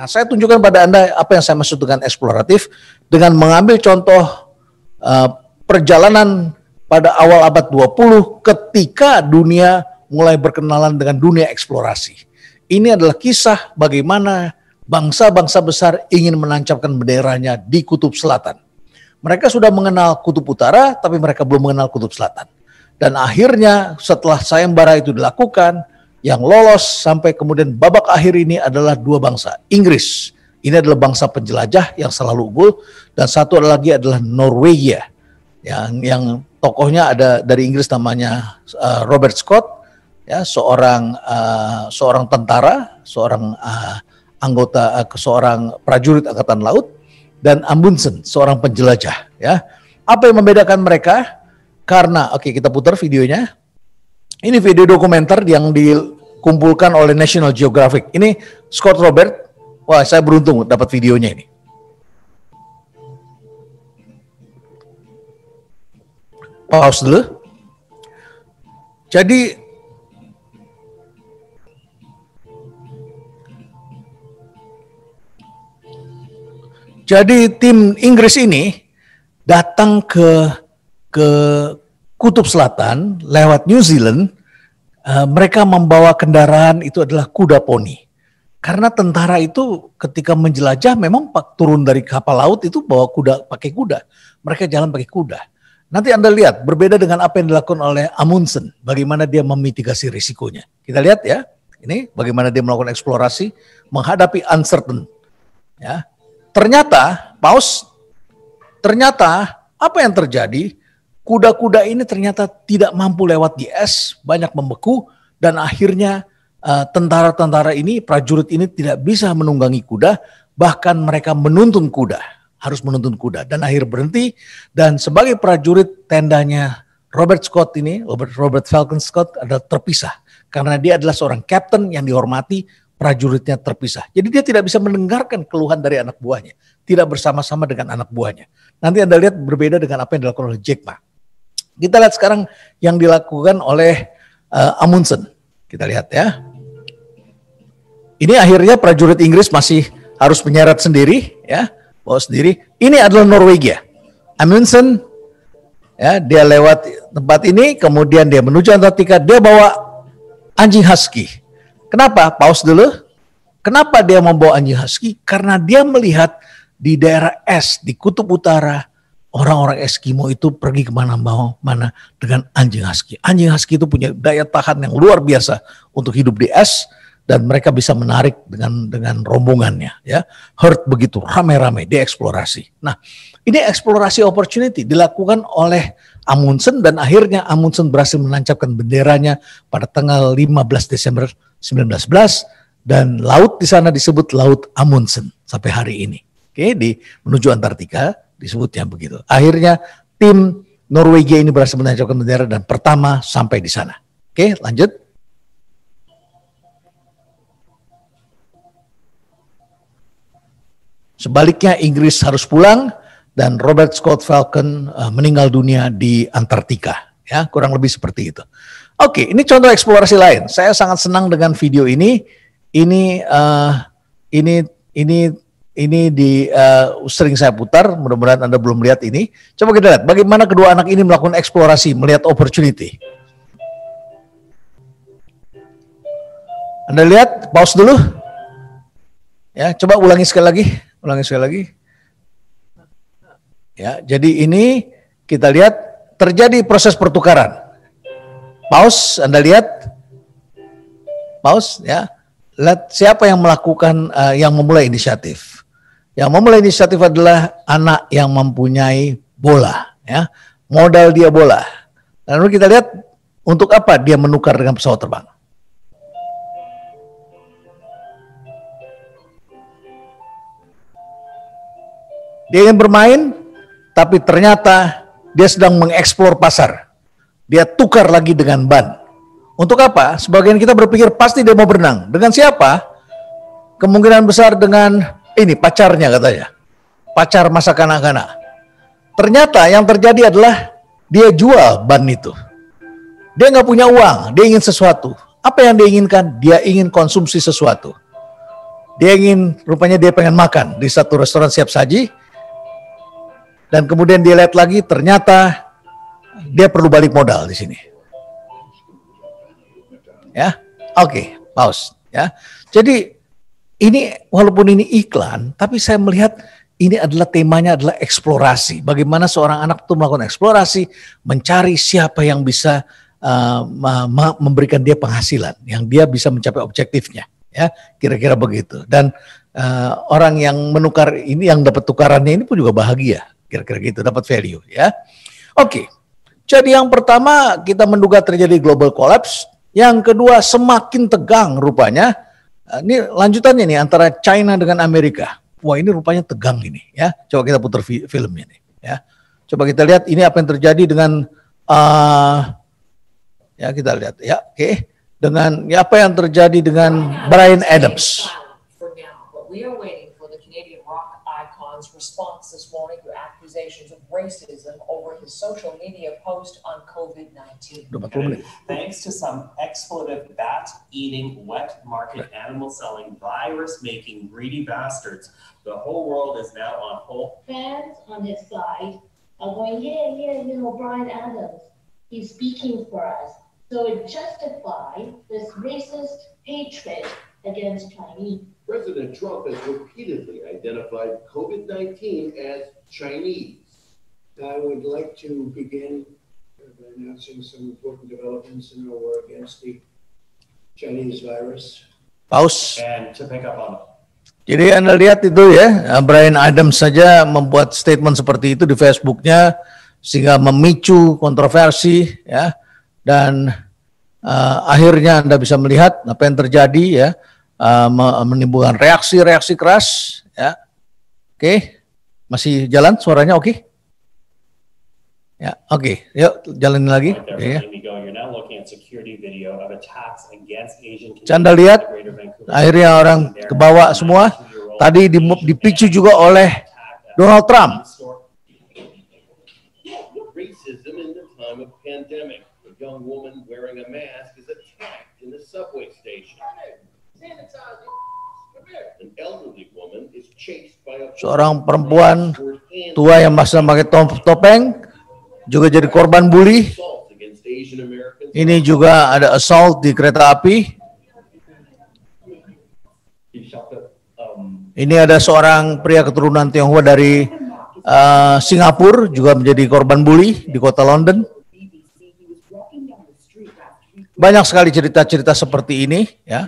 Nah, saya tunjukkan pada Anda apa yang saya maksud dengan eksploratif dengan mengambil contoh perjalanan pada awal abad 20 ketika dunia mulai berkenalan dengan dunia eksplorasi. Ini adalah kisah bagaimana bangsa-bangsa besar ingin menancapkan benderanya di Kutub Selatan. Mereka sudah mengenal Kutub Utara, tapi mereka belum mengenal Kutub Selatan. Dan akhirnya setelah sayembara itu dilakukan, yang lolos sampai kemudian babak akhir ini adalah dua bangsa. Inggris, ini adalah bangsa penjelajah yang selalu unggul, dan satu lagi adalah Norwegia. Yang tokohnya ada dari Inggris namanya Robert Scott, ya, seorang tentara, seorang seorang prajurit angkatan laut, dan Amundsen, seorang penjelajah. Ya, apa yang membedakan mereka? Karena, oke, kita putar videonya. Ini video dokumenter yang dikumpulkan oleh National Geographic. Ini Scott Robert. Wah, saya beruntung dapat videonya ini. Pause dulu. Jadi tim Inggris ini datang ke Kutub Selatan lewat New Zealand. Mereka membawa kendaraan itu adalah kuda poni. Karena tentara itu ketika menjelajah memang turun dari kapal laut itu bawa kuda, pakai kuda. Mereka jalan pakai kuda. Nanti Anda lihat berbeda dengan apa yang dilakukan oleh Amundsen, bagaimana dia memitigasi risikonya. Kita lihat ya, ini bagaimana dia melakukan eksplorasi menghadapi uncertain. Ya, ternyata apa yang terjadi? Kuda-kuda ini ternyata tidak mampu lewat di es, banyak membeku, dan akhirnya tentara-tentara ini, prajurit ini tidak bisa menunggangi kuda, bahkan mereka menuntun kuda, harus menuntun kuda, dan akhir berhenti. Dan sebagai prajurit, tendanya Robert Scott ini, Robert Falcon Scott adalah terpisah, karena dia adalah seorang kapten yang dihormati, prajuritnya terpisah. Jadi dia tidak bisa mendengarkan keluhan dari anak buahnya, tidak bersama-sama dengan anak buahnya. Nanti Anda lihat berbeda dengan apa yang dilakukan oleh Jack Ma. Kita lihat sekarang yang dilakukan oleh Amundsen. Kita lihat ya. Ini akhirnya prajurit Inggris masih harus menyeret sendiri, ya, bawa sendiri. Ini adalah Norwegia. Amundsen, ya, dia lewat tempat ini, kemudian dia menuju Antartika. Dia bawa anjing husky. Kenapa? Pause dulu. Kenapa dia membawa anjing husky? Karena dia melihat di daerah es di Kutub Utara, orang-orang Eskimo itu pergi kemana-mana dengan anjing husky. Anjing husky itu punya daya tahan yang luar biasa untuk hidup di es, dan mereka bisa menarik dengan rombongannya. Ya, herd begitu ramai-ramai dieksplorasi. Nah, ini eksplorasi opportunity dilakukan oleh Amundsen, dan akhirnya Amundsen berhasil menancapkan benderanya pada tanggal 15 Desember 1911, dan laut di sana disebut Laut Amundsen sampai hari ini. Oke, menuju Antartika disebutnya begitu. Akhirnya tim Norwegia ini berhasil menancapkan bendera dan pertama sampai di sana. Oke, lanjut. Sebaliknya Inggris harus pulang dan Robert Scott Falcon meninggal dunia di Antartika. Ya, kurang lebih seperti itu. Oke, ini contoh eksplorasi lain. Saya sangat senang dengan video ini. Ini sering saya putar, mudah-mudahan Anda belum lihat ini. Coba kita lihat bagaimana kedua anak ini melakukan eksplorasi, melihat opportunity. Anda lihat, pause dulu. Ya, coba ulangi sekali lagi. Ya, jadi ini kita lihat terjadi proses pertukaran. Pause, Anda lihat. Pause, ya. Lihat siapa yang melakukan, yang memulai inisiatif. Yang memulai inisiatif adalah anak yang mempunyai bola, ya. Modal dia bola. Lalu kita lihat untuk apa dia menukar dengan pesawat terbang. Dia ingin bermain, tapi ternyata dia sedang mengeksplor pasar. Dia tukar lagi dengan ban. Untuk apa? Sebagian kita berpikir pasti dia mau berenang. Dengan siapa? Kemungkinan besar dengan ini pacarnya katanya. Pacar masa kanak-kanak. Ternyata yang terjadi adalah dia jual ban itu. Dia nggak punya uang, dia ingin sesuatu. Apa yang dia inginkan? Dia ingin konsumsi sesuatu. Rupanya dia pengen makan di satu restoran siap saji, dan kemudian dia lihat lagi, ternyata dia perlu balik modal di sini. Ya, oke, pause. Ya, jadi ini walaupun ini iklan, tapi saya melihat ini adalah temanya adalah eksplorasi. Bagaimana seorang anak itu melakukan eksplorasi, mencari siapa yang bisa memberikan dia penghasilan, yang dia bisa mencapai objektifnya. Ya, kira-kira begitu. Dan orang yang menukar ini, yang dapat tukarannya ini pun juga bahagia, kira-kira gitu, dapat value. Ya, oke. Jadi yang pertama kita menduga terjadi global collapse. Yang kedua semakin tegang rupanya. Ini lanjutannya nih antara China dengan Amerika. Wah, ini rupanya tegang ini. Ya, coba kita putar filmnya nih. Ya, coba kita lihat ini apa yang terjadi dengan ya kita lihat ya, oke. Dengan ya, apa yang terjadi dengan Bryan Adams. We are waiting for the Canadian rock icon's response this morning to accusations of racism over his social media post on COVID-19. Thanks to some expletive bat-eating, wet market animal selling, virus-making greedy bastards, the whole world is now on hold. Fans on his side are going, yeah, Bryan Adams, he's speaking for us. So it justifies this racist hatred against Chinese. President Trump has repeatedly identified COVID-19 as Chinese. I would like to begin by announcing some important developments in our war against the Chinese virus. Pause. And to pick up on Jadi Anda lihat itu ya, Bryan Adams saja membuat statement seperti itu di Facebooknya sehingga memicu kontroversi ya, dan akhirnya Anda bisa melihat apa yang terjadi ya, menimbulkan reaksi-reaksi keras ya. Oke, masih jalan suaranya oke? Ya, oke. Yuk jalanin lagi. Ya. Anda lihat akhirnya orang ke bawah semua. Tadi dipicu juga oleh Donald Trump. Racism in the time of pandemic. A young woman wearing a mask is attacked in the subway station. An elderly woman is chased by a seorang perempuan tua yang masih pakai topeng juga jadi korban bully. Ini juga ada assault di kereta api. Ini ada seorang pria keturunan Tionghoa dari Singapura juga menjadi korban bully di kota London. Banyak sekali cerita-cerita seperti ini ya.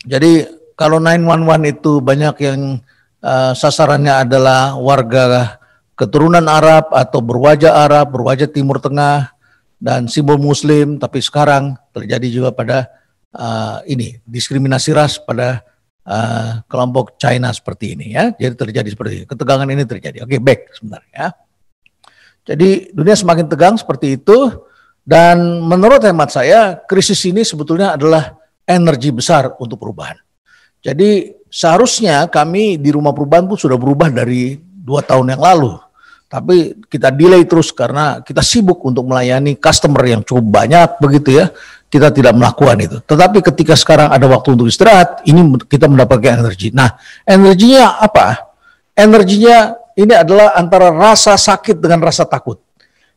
Jadi kalau 911 itu banyak yang sasarannya adalah warga keturunan Arab atau berwajah Arab, berwajah Timur Tengah dan simbol Muslim, tapi sekarang terjadi juga pada ini diskriminasi ras pada kelompok China seperti ini ya. Jadi terjadi seperti ini. Ketegangan ini terjadi. Oke, back sebentar ya. Jadi dunia semakin tegang seperti itu, dan menurut hemat saya krisis ini sebetulnya adalah energi besar untuk perubahan. Jadi seharusnya kami di Rumah Perubahan pun sudah berubah dari 2 tahun yang lalu. Tapi kita delay terus karena kita sibuk untuk melayani customer yang cukup banyak begitu ya. Kita tidak melakukan itu. Tetapi ketika sekarang ada waktu untuk istirahat, ini kita mendapatkan energi. Nah, energinya apa? Energinya ini adalah antara rasa sakit dengan rasa takut.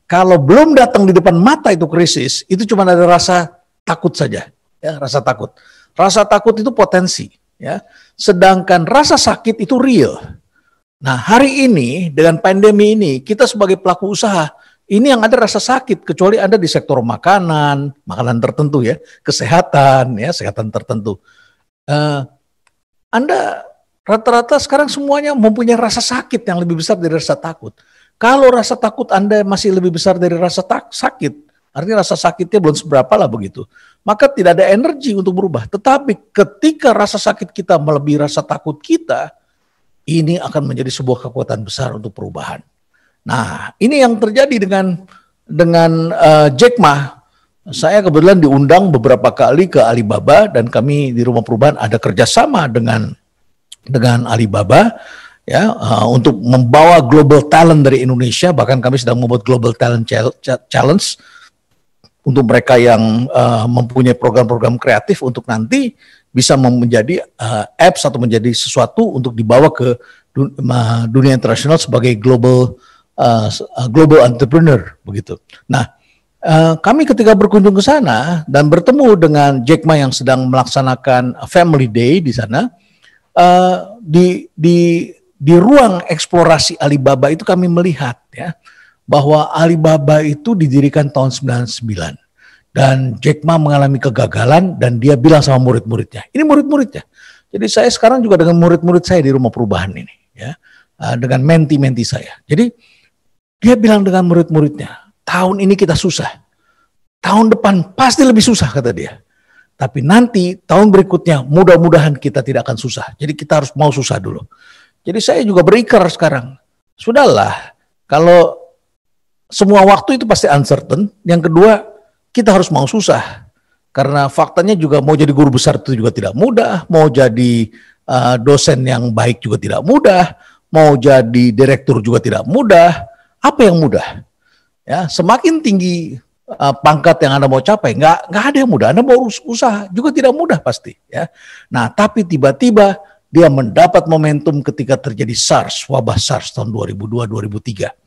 Kalau belum datang di depan mata itu krisis, itu cuma ada rasa takut saja. Ya, rasa takut. Rasa takut itu potensi. Ya. Sedangkan rasa sakit itu real. Nah, hari ini dengan pandemi ini, kita sebagai pelaku usaha, ini yang ada rasa sakit, kecuali Anda di sektor makanan tertentu ya, kesehatan ya, kesehatan tertentu. Anda rata-rata sekarang semuanya mempunyai rasa sakit yang lebih besar dari rasa takut. Kalau rasa takut Anda masih lebih besar dari rasa sakit, artinya rasa sakitnya belum seberapa lah begitu. Maka tidak ada energi untuk berubah. Tetapi ketika rasa sakit kita melebihi rasa takut kita, ini akan menjadi sebuah kekuatan besar untuk perubahan. Nah, ini yang terjadi dengan Jack Ma. Saya kebetulan diundang beberapa kali ke Alibaba dan kami di Rumah Perubahan ada kerjasama dengan Alibaba ya untuk membawa global talent dari Indonesia. Bahkan kami sedang membuat Global Talent Challenge untuk mereka yang mempunyai program-program kreatif untuk nanti bisa menjadi apps atau menjadi sesuatu untuk dibawa ke dunia internasional sebagai global entrepreneur begitu. Nah, kami ketika berkunjung ke sana dan bertemu dengan Jack Ma yang sedang melaksanakan Family Day di sana, di ruang eksplorasi Alibaba itu kami melihat ya bahwa Alibaba itu didirikan tahun 99 dan Jack Ma mengalami kegagalan dan dia bilang sama murid-muridnya, ini murid-muridnya. Jadi saya sekarang juga dengan murid-murid saya di rumah perubahan ini ya, dengan menti-menti saya. Jadi dia bilang dengan murid-muridnya, tahun ini kita susah, tahun depan pasti lebih susah kata dia. Tapi nanti tahun berikutnya mudah-mudahan kita tidak akan susah. Jadi kita harus mau susah dulu. Jadi saya juga berikrar sekarang, sudahlah kalau semua waktu itu pasti uncertain. Yang kedua, kita harus mau susah. Karena faktanya juga mau jadi guru besar itu juga tidak mudah. Mau jadi dosen yang baik juga tidak mudah. Mau jadi direktur juga tidak mudah. Apa yang mudah? Ya, semakin tinggi pangkat yang Anda mau capai, nggak ada yang mudah. Anda mau usaha juga tidak mudah pasti. Ya. Nah, tapi tiba-tiba dia mendapat momentum ketika terjadi SARS, wabah SARS tahun 2002-2003.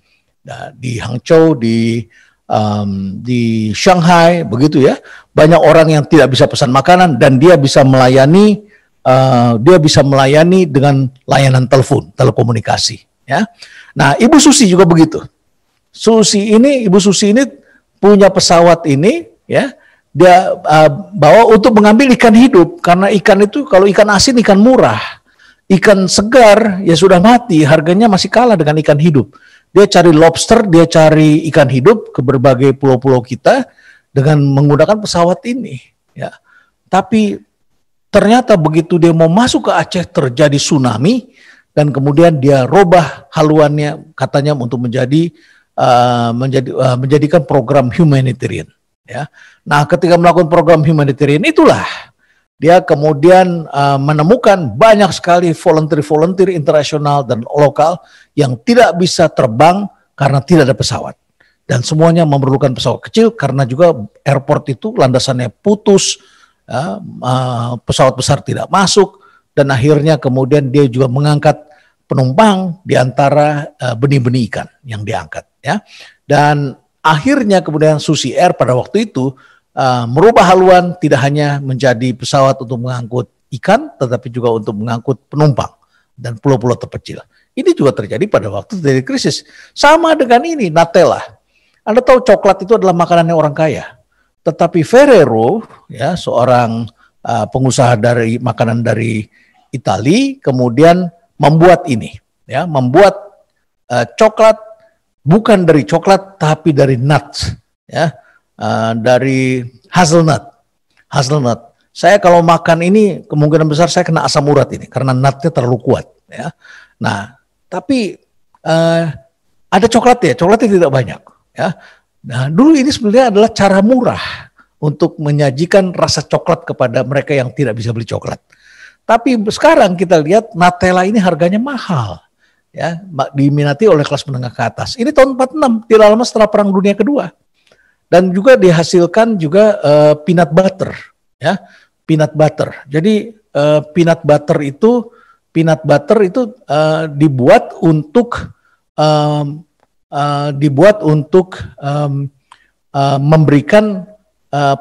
Nah, di Hangzhou, di Shanghai, begitu ya, banyak orang yang tidak bisa pesan makanan dan dia bisa melayani dengan layanan telepon, telekomunikasi. Ya, nah Ibu Susi juga begitu. Ibu Susi ini punya pesawat ini, ya, dia bawa untuk mengambil ikan hidup karena ikan itu kalau ikan asin ikan murah, ikan segar ya sudah mati, harganya masih kalah dengan ikan hidup. Dia cari lobster, dia cari ikan hidup ke berbagai pulau-pulau kita dengan menggunakan pesawat ini. Ya. Tapi ternyata begitu dia mau masuk ke Aceh terjadi tsunami dan kemudian dia robah haluannya katanya untuk menjadikan program humanitarian. Ya. Nah, ketika melakukan program humanitarian itulah dia kemudian menemukan banyak sekali volunteer internasional dan lokal yang tidak bisa terbang karena tidak ada pesawat. Dan semuanya memerlukan pesawat kecil karena juga airport itu landasannya putus, ya, pesawat besar tidak masuk, dan akhirnya kemudian dia juga mengangkat penumpang di antara benih-benih ikan yang diangkat. Ya. Dan akhirnya kemudian Susi Air pada waktu itu merubah haluan tidak hanya menjadi pesawat untuk mengangkut ikan, tetapi juga untuk mengangkut penumpang dan pulau-pulau terpencil. Ini juga terjadi pada waktu terjadi krisis. Sama dengan ini, Nutella. Anda tahu coklat itu adalah makanannya orang kaya. Tetapi Ferrero, ya, seorang pengusaha dari makanan dari Italia, kemudian membuat ini, ya, membuat coklat bukan dari coklat tapi dari nuts, ya. Dari hazelnut. Saya kalau makan ini kemungkinan besar saya kena asam urat ini karena nutnya terlalu kuat. Ya. Nah, tapi ada coklatnya tidak banyak. Ya. Nah, dulu ini sebenarnya adalah cara murah untuk menyajikan rasa coklat kepada mereka yang tidak bisa beli coklat. Tapi sekarang kita lihat Nutella ini harganya mahal. Ya, diminati oleh kelas menengah ke atas. Ini tahun 46, tidak lama setelah Perang Dunia Kedua. Dan juga dihasilkan juga peanut butter, ya, peanut butter. Jadi peanut butter itu dibuat untuk memberikan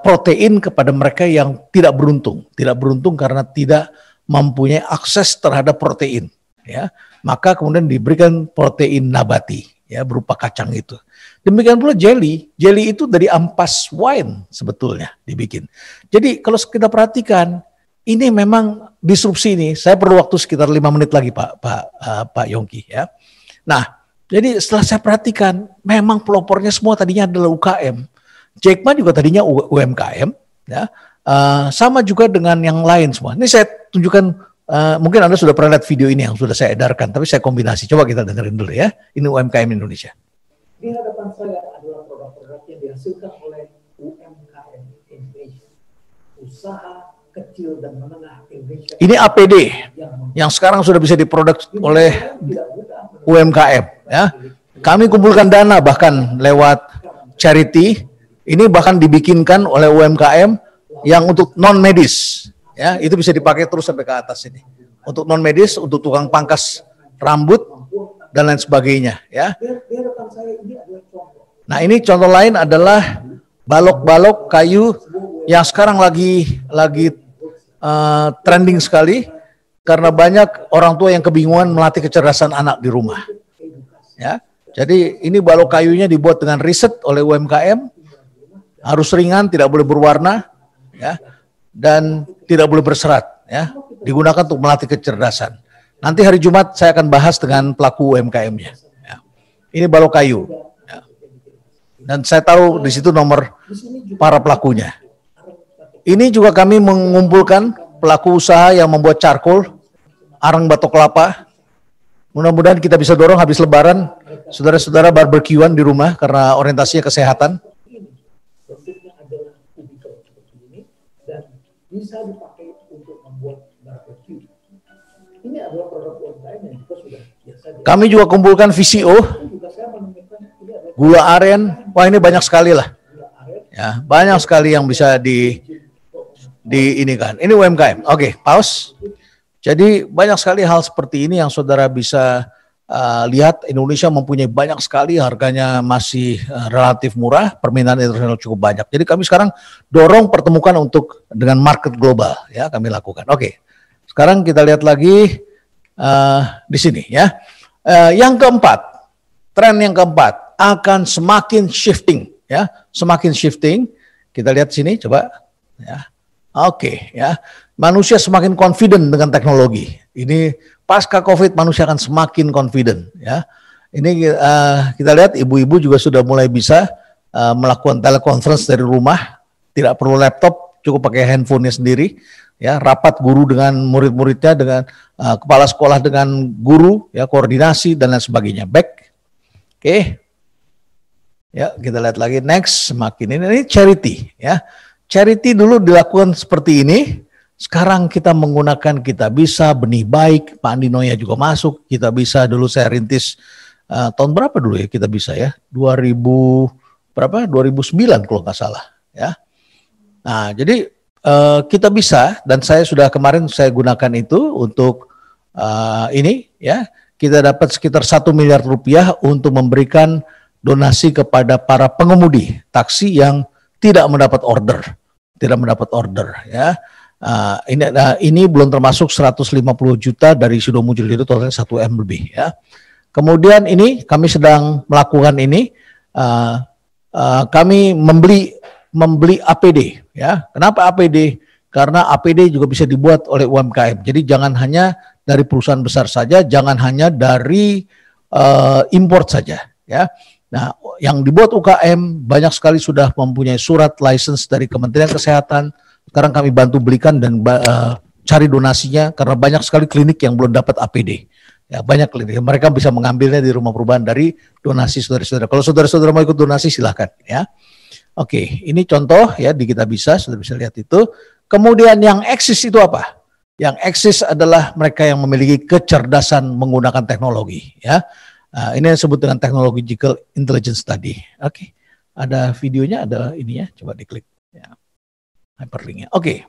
protein kepada mereka yang tidak beruntung karena tidak mempunyai akses terhadap protein. Ya, maka kemudian diberikan protein nabati, ya, berupa kacang itu. Demikian pula jelly itu dari ampas wine sebetulnya dibikin. Jadi kalau kita perhatikan, ini memang disrupsi ini. Saya perlu waktu sekitar 5 menit lagi Pak Yongki, ya. Nah, jadi setelah saya perhatikan, memang pelopornya semua tadinya adalah UKM. Jack Ma juga tadinya UMKM, ya. Sama juga dengan yang lain semua. Ini saya tunjukkan, mungkin Anda sudah pernah lihat video ini yang sudah saya edarkan, tapi saya kombinasi. Coba kita dengerin dulu ya. Ini UMKM Indonesia. Di hadapan saya adalah produk-produk yang dihasilkan oleh UMKM Indonesia, usaha kecil dan menengah Indonesia. Ini APD yang sekarang sudah bisa diproduk oleh UMKM. Ya, kami kumpulkan dana bahkan lewat charity Ini bahkan dibikinkan oleh UMKM yang untuk non medis, ya itu bisa dipakai terus sampai ke atas ini. Untuk non medis, untuk tukang pangkas rambut dan lain sebagainya, ya. Nah ini contoh lain adalah balok-balok kayu yang sekarang lagi trending sekali karena banyak orang tua yang kebingungan melatih kecerdasan anak di rumah, ya. Jadi ini balok kayunya dibuat dengan riset oleh UMKM, harus ringan, tidak boleh berwarna, ya, dan tidak boleh berserat, ya. Digunakan untuk melatih kecerdasan. Nanti hari Jumat saya akan bahas dengan pelaku UMKM-nya. Ya. Ini balok kayu, ya. Dan saya tahu di situ nomor para pelakunya. Ini juga kami mengumpulkan pelaku usaha yang membuat charcoal, arang batok kelapa. Mudah-mudahan kita bisa dorong habis Lebaran, saudara-saudara barbekyuan di rumah karena orientasinya kesehatan. Bentuknya adalah kubikel seperti ini dan bisa dipakai untuk membuat barbecue. Ini adalah produk UMKM yang juga sudah biasa. Kami juga kumpulkan VCO, gula aren. Wah ini banyak sekali lah. Ya, banyak sekali yang bisa di ini kan. Ini UMKM. Oke, pause. Jadi banyak sekali hal seperti ini yang saudara bisa lihat. Indonesia mempunyai banyak sekali, harganya masih relatif murah, permintaan internasional cukup banyak. Jadi kami sekarang dorong pertemukan untuk dengan market global, ya kami lakukan. Oke, sekarang kita lihat lagi di sini, ya. Yang keempat, tren yang keempat akan semakin shifting, ya, semakin shifting. Kita lihat sini, coba, ya. Oke, ya. Manusia semakin confident dengan teknologi. Ini pasca COVID manusia akan semakin confident, ya. Ini kita lihat ibu-ibu juga sudah mulai bisa melakukan teleconference dari rumah, tidak perlu laptop, cukup pakai handphonenya sendiri, ya. Rapat guru dengan murid-muridnya, dengan kepala sekolah dengan guru, ya, koordinasi dan lain sebagainya. Back, oke. Ya, kita lihat lagi next, semakin ini charity, ya. Charity dulu dilakukan seperti ini, sekarang kita menggunakan Kitabisa, Benih Baik, Pak Andi Noya juga masuk, Kitabisa dulu saya rintis tahun berapa dulu ya Kitabisa ya? 2009 kalau nggak salah, ya. Nah, jadi Kitabisa dan saya sudah kemarin saya gunakan itu untuk ini, ya. Kita dapat sekitar 1 miliar rupiah untuk memberikan donasi kepada para pengemudi taksi yang tidak mendapat order, ya. Ini belum termasuk 150 juta dari Sido Mujur itu totalnya 1 M lebih, ya. Kemudian ini kami sedang melakukan ini, kami membeli APD, ya. Kenapa APD? Karena APD juga bisa dibuat oleh UMKM. Jadi jangan hanya dari perusahaan besar saja, jangan hanya dari import saja, ya. Nah, yang dibuat UKM banyak sekali sudah mempunyai surat license dari Kementerian Kesehatan. Sekarang kami bantu belikan dan cari donasinya karena banyak sekali klinik yang belum dapat APD. Ya, banyak klinik. Mereka bisa mengambilnya di rumah perubahan dari donasi saudara-saudara. Kalau saudara-saudara mau ikut donasi silahkan, ya. Oke, ini contoh ya di Kitabisa, saudara bisa lihat itu. Kemudian yang eksis itu apa? Yang eksis adalah mereka yang memiliki kecerdasan menggunakan teknologi, ya. Ini yang disebut dengan technological intelligence tadi. Oke, ada videonya, ada ininya, coba diklik, ya. Hyperlinknya. Oke,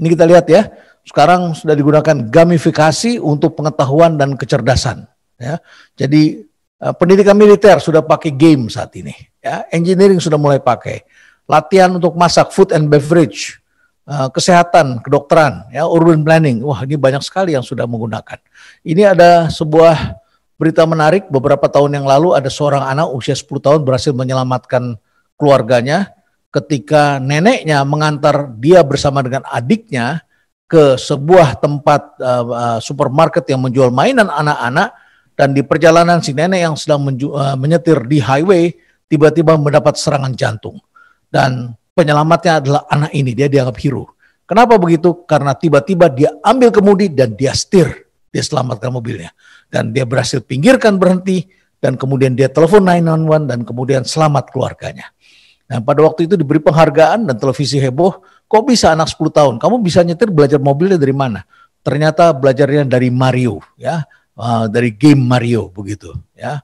ini kita lihat ya. Sekarang sudah digunakan gamifikasi untuk pengetahuan dan kecerdasan, ya. Jadi pendidikan militer sudah pakai game saat ini, ya. Engineering sudah mulai pakai. Latihan untuk masak, food and beverage, kesehatan, kedokteran, ya, urban planning. Wah, ini banyak sekali yang sudah menggunakan. Ini ada sebuah berita menarik, beberapa tahun yang lalu ada seorang anak usia 10 tahun berhasil menyelamatkan keluarganya ketika neneknya mengantar dia bersama dengan adiknya ke sebuah tempat supermarket yang menjual mainan anak-anak, dan di perjalanan si nenek yang sedang menyetir di highway tiba-tiba mendapat serangan jantung. Dan penyelamatnya adalah anak ini, dia dianggap hero. Kenapa begitu? Karena tiba-tiba dia ambil kemudi dan dia setir, dia selamatkan mobilnya. Dan dia berhasil pinggirkan, berhenti, dan kemudian dia telepon 911 dan kemudian selamat keluarganya. Nah, pada waktu itu diberi penghargaan dan televisi heboh, kok bisa anak 10 tahun? Kamu bisa nyetir, belajar mobilnya dari mana? Ternyata belajarnya dari Mario, ya, dari game Mario begitu, ya.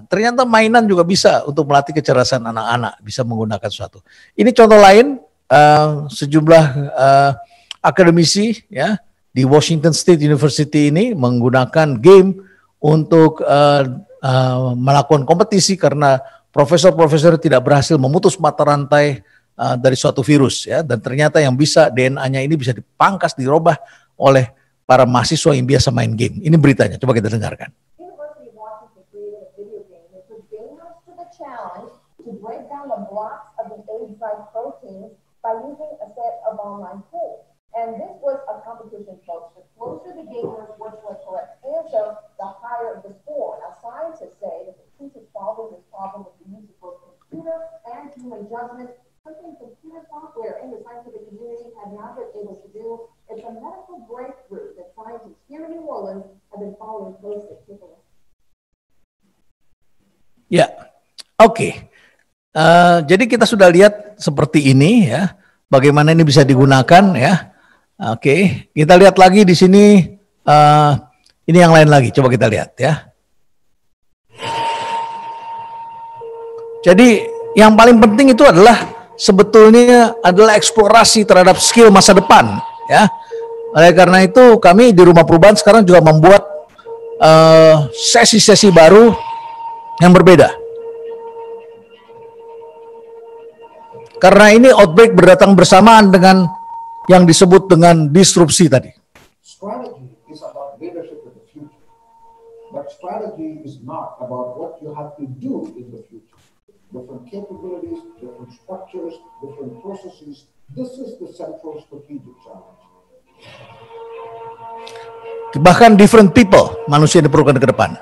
Ternyata mainan juga bisa untuk melatih kecerdasan anak-anak, bisa menggunakan sesuatu. Ini contoh lain, sejumlah akademisi ya di Washington State University ini menggunakan game untuk melakukan kompetisi karena profesor-profesor tidak berhasil memutus mata rantai dari suatu virus ya, dan ternyata yang bisa DNA-nya ini bisa dipangkas, dirubah oleh para mahasiswa yang biasa main game. Ini beritanya, coba kita dengarkan. University of Washington created a video game that put gamers to the challenge to break down the blocks of the age-like proteins by using a set of online tools. And this was a competition, folks. The closer the gamers were to a correct answer, the higher the score. Now, scientists say that the key to solving this problem is the use of both computer and human judgment, something computer software in the scientific community had not been able to do. It's a medical breakthrough that scientists here in New Orleans have been following closely. Take a look. Ya, oke. Jadi kita sudah lihat seperti ini ya, bagaimana ini bisa digunakan ya. Oke, kita lihat lagi di sini. Ini yang lain lagi, coba kita lihat ya. Jadi yang paling penting itu adalah sebetulnya adalah eksplorasi terhadap skill masa depan ya. Oleh karena itu kami di Rumah Perubahan sekarang juga membuat sesi-sesi baru yang berbeda. Karena ini outbreak berdatang bersamaan dengan yang disebut dengan disrupsi tadi. Strategy is about leadership in the future, but strategy is not about what you have to do in the future. Different capabilities, different structures, different processes. This is the central strategic challenge. Bahkan different people, manusia yang diperlukan ke depan.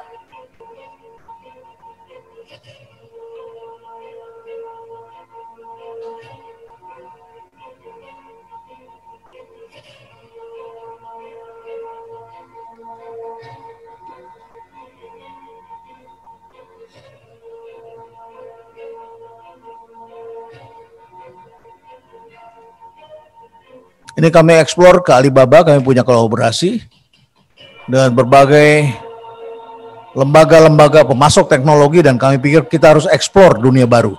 Ini kami eksplor ke Alibaba, kami punya kolaborasi dengan berbagai lembaga-lembaga pemasok teknologi dan kami pikir kita harus eksplor dunia baru.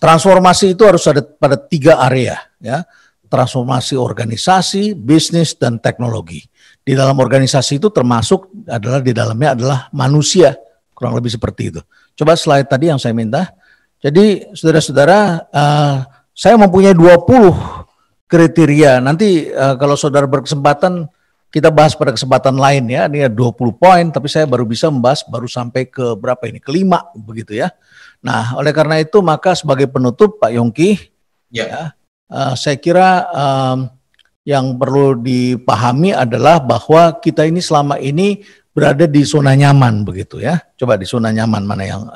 Transformasi itu harus ada pada 3 area ya. Transformasi organisasi, bisnis, dan teknologi. Di dalam organisasi itu termasuk adalah di dalamnya adalah manusia, kurang lebih seperti itu. Coba slide tadi yang saya minta. Jadi saudara-saudara, saya mempunyai 20 kriteria. Nanti kalau saudara berkesempatan, kita bahas pada kesempatan lain ya. Ini ada 20 poin, tapi saya baru bisa membahas baru sampai ke berapa ini? Ke-5 begitu ya. Nah, oleh karena itu maka sebagai penutup Pak Yongki, ya, saya kira yang perlu dipahami adalah bahwa kita ini selama ini berada di zona nyaman begitu ya. Coba di zona nyaman mana yang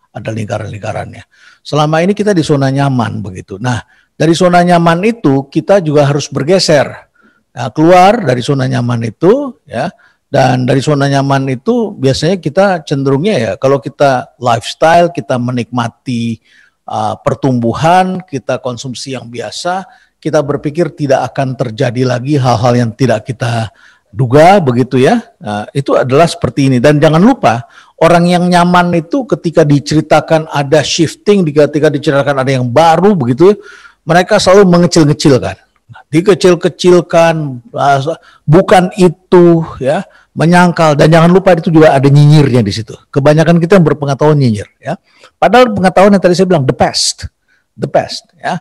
ada lingkaran-lingkarannya. Selama ini kita di zona nyaman begitu. Nah, dari zona nyaman itu kita juga harus bergeser. Nah, keluar dari zona nyaman itu ya. Dan dari zona nyaman itu biasanya kita cenderungnya ya kalau kita lifestyle, kita menikmati pertumbuhan, kita konsumsi yang biasa, kita berpikir tidak akan terjadi lagi hal-hal yang tidak kita duga begitu ya. Itu adalah seperti ini. Dan jangan lupa orang yang nyaman itu ketika diceritakan ada shifting, ketika diceritakan ada yang baru begitu, mereka selalu mengecil-ngecilkan, dikecil-kecilkan, bukan itu ya, menyangkal. Dan jangan lupa itu juga ada nyinyirnya di situ. Kebanyakan kita yang berpengetahuan nyinyir ya. Padahal pengetahuan yang tadi saya bilang the best ya.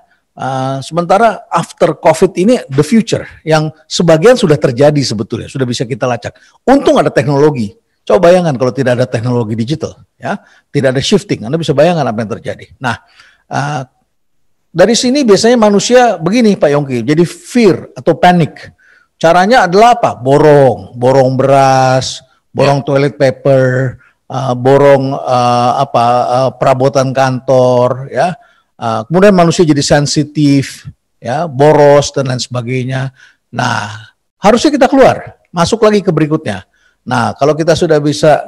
Sementara after COVID ini the future yang sebagian sudah terjadi sebetulnya, sudah bisa kita lacak. Untung ada teknologi. Coba bayangkan kalau tidak ada teknologi digital, ya, tidak ada shifting, Anda bisa bayangkan apa yang terjadi. Nah, dari sini biasanya manusia begini Pak Yongki, jadi fear atau panic. Caranya adalah apa? Borong beras, borong toilet paper, borong perabotan kantor, ya. Kemudian manusia jadi sensitif, ya, boros dan lain sebagainya. Nah, harusnya kita keluar, masuk lagi ke berikutnya. Nah, kalau kita sudah bisa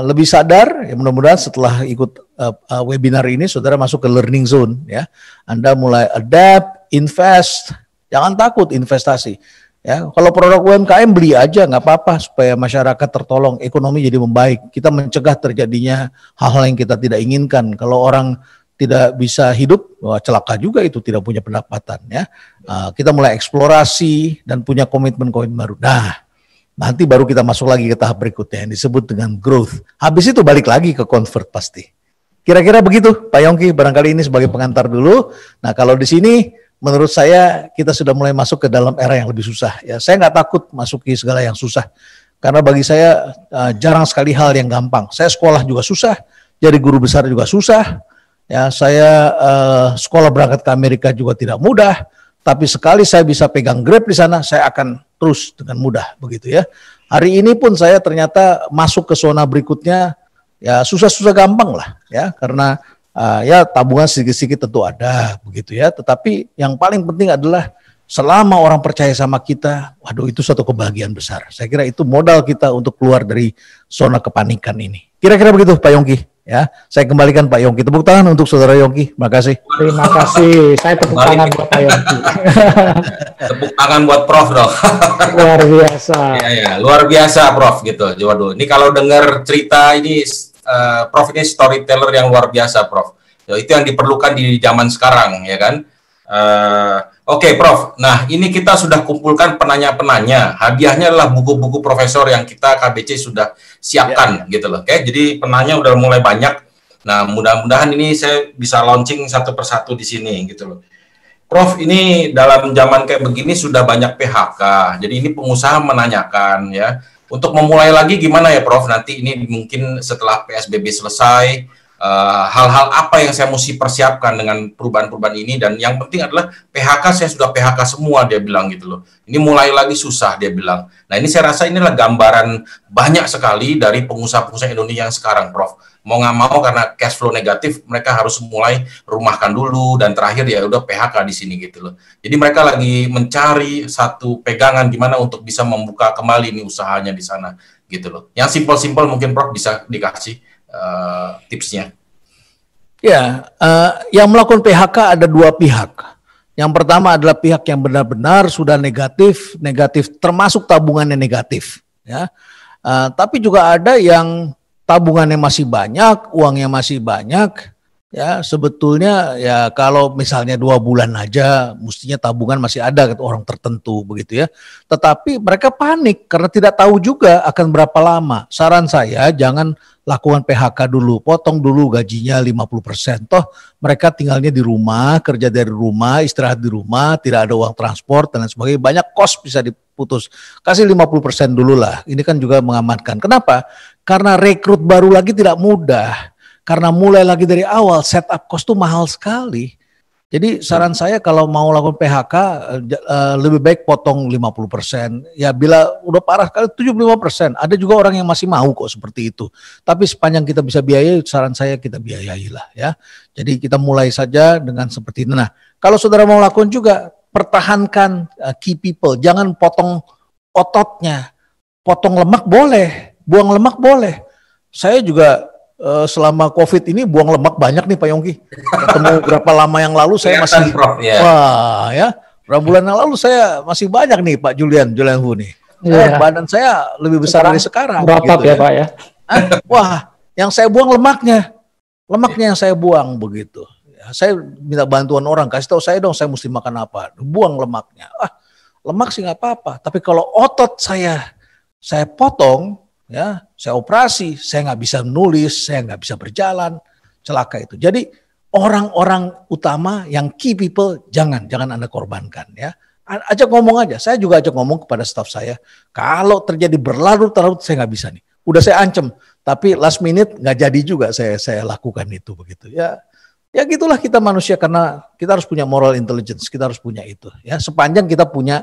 lebih sadar, ya mudah-mudahan setelah ikut webinar ini, saudara masuk ke learning zone, ya. Anda mulai adapt, invest, Jangan takut investasi. Ya, kalau produk UMKM beli aja nggak apa-apa supaya masyarakat tertolong, ekonomi jadi membaik. Kita mencegah terjadinya hal-hal yang kita tidak inginkan. Kalau orang tidak bisa hidup, wah celaka juga itu, tidak punya pendapatan ya. Kita mulai eksplorasi dan punya komitmen-komitmen baru. Nah, nanti baru kita masuk lagi ke tahap berikutnya yang disebut dengan growth. Habis itu balik lagi ke convert pasti. Kira-kira begitu, Pak Yongki. Barangkali ini sebagai pengantar dulu. Nah, kalau di sini menurut saya kita sudah mulai masuk ke dalam era yang lebih susah. Ya, saya nggak takut masuki segala yang susah, karena bagi saya jarang sekali hal yang gampang. Saya sekolah juga susah, jadi guru besar juga susah. Ya, saya sekolah berangkat ke Amerika juga tidak mudah. Tapi sekali saya bisa pegang Grab di sana, saya akan terus dengan mudah begitu ya. Hari ini pun saya ternyata masuk ke zona berikutnya, ya susah-susah gampang lah ya, karena ya tabungan sedikit-sedikit tentu ada begitu ya. Tetapi yang paling penting adalah selama orang percaya sama kita, waduh itu suatu kebahagiaan besar. Saya kira itu modal kita untuk keluar dari zona kepanikan ini. Kira-kira begitu Pak Yongki. Ya, saya kembalikan Pak Yongki. Tepuk tangan untuk Saudara Yongki. Terima kasih. Terima kasih. Saya tepuk tangan buat Pak Yongki. Tepuk tangan buat Prof dong. Luar biasa. Ya, luar biasa Prof gitu. Waduh, ini kalau dengar cerita ini Prof ini storyteller yang luar biasa Prof. Itu yang diperlukan di zaman sekarang ya kan. Oke, Prof. Nah, ini kita sudah kumpulkan penanya-penanya. Hadiahnya adalah buku-buku profesor yang kita KBC sudah siapkan gitu loh. Oke, jadi penanya udah mulai banyak. Nah, mudah-mudahan ini saya bisa launching satu persatu di sini gitu loh. Prof, ini dalam zaman kayak begini sudah banyak PHK. Jadi ini pengusaha menanyakan ya, untuk memulai lagi gimana ya Prof? Nanti ini mungkin setelah PSBB selesai, hal-hal apa yang saya mesti persiapkan dengan perubahan-perubahan ini, dan yang penting adalah PHK saya sudah PHK semua dia bilang gitu loh. Ini mulai lagi susah dia bilang. Nah ini saya rasa inilah gambaran banyak sekali dari pengusaha-pengusaha Indonesia yang sekarang Prof. Mau nggak mau karena cash flow negatif mereka harus mulai rumahkan dulu, dan terakhir ya udah PHK di sini gitu loh. Jadi mereka lagi mencari satu pegangan gimana untuk bisa membuka kembali nih usahanya di sana gitu loh. Yang simpel-simpel mungkin Prof bisa dikasih tipsnya. Ya, yang melakukan PHK ada dua pihak. Yang pertama adalah pihak yang benar-benar sudah negatif termasuk tabungannya negatif. Ya, tapi juga ada yang tabungannya masih banyak, uangnya masih banyak. Ya, sebetulnya ya kalau misalnya 2 bulan aja, mestinya tabungan masih ada gitu, orang tertentu begitu ya. Tetapi mereka panik karena tidak tahu juga akan berapa lama. Saran saya jangan lakukan PHK dulu, potong dulu gajinya 50%. Toh mereka tinggalnya di rumah, kerja dari rumah, istirahat di rumah, tidak ada uang transport dan sebagainya. Banyak kos bisa diputus. Kasih 50% dulu lah. Ini kan juga mengamankan. Kenapa? Karena rekrut baru lagi tidak mudah. Karena mulai lagi dari awal, setup cost itu mahal sekali. Jadi saran saya kalau mau lakukan PHK, lebih baik potong 50%. Ya bila udah parah sekali 75%. Ada juga orang yang masih mau kok seperti itu. Tapi sepanjang kita bisa biayai, saran saya kita biayailah ya. Jadi kita mulai saja dengan seperti itu. Nah, kalau saudara mau lakukan juga, pertahankan key people. Jangan potong ototnya. Potong lemak boleh, buang lemak boleh. Saya juga selama COVID ini buang lemak banyak nih Pak Yongki. Ketemu berapa lama yang lalu saya masih, wah ya, berapa bulan yang lalu saya masih banyak nih Pak Julian Hu nih. Badan saya lebih besar dari sekarang. Berotot gitu, ya Pak ya. Wah, yang saya buang lemaknya yang saya buang begitu. Ya, saya minta bantuan orang, kasih tahu saya dong saya mesti makan apa. Buang lemaknya. Lemak sih nggak apa-apa. Tapi kalau otot saya potong, ya, saya operasi, saya nggak bisa menulis, saya nggak bisa berjalan, celaka itu. Jadi orang-orang utama yang key people jangan Anda korbankan ya. Ajak ngomong aja, saya juga ajak ngomong kepada staf saya, kalau terjadi berlarut-larut saya nggak bisa nih. Udah saya ancam, tapi last minute nggak jadi juga saya lakukan itu begitu ya. Ya gitulah kita manusia, karena kita harus punya moral intelligence, kita harus punya itu ya. Sepanjang kita punya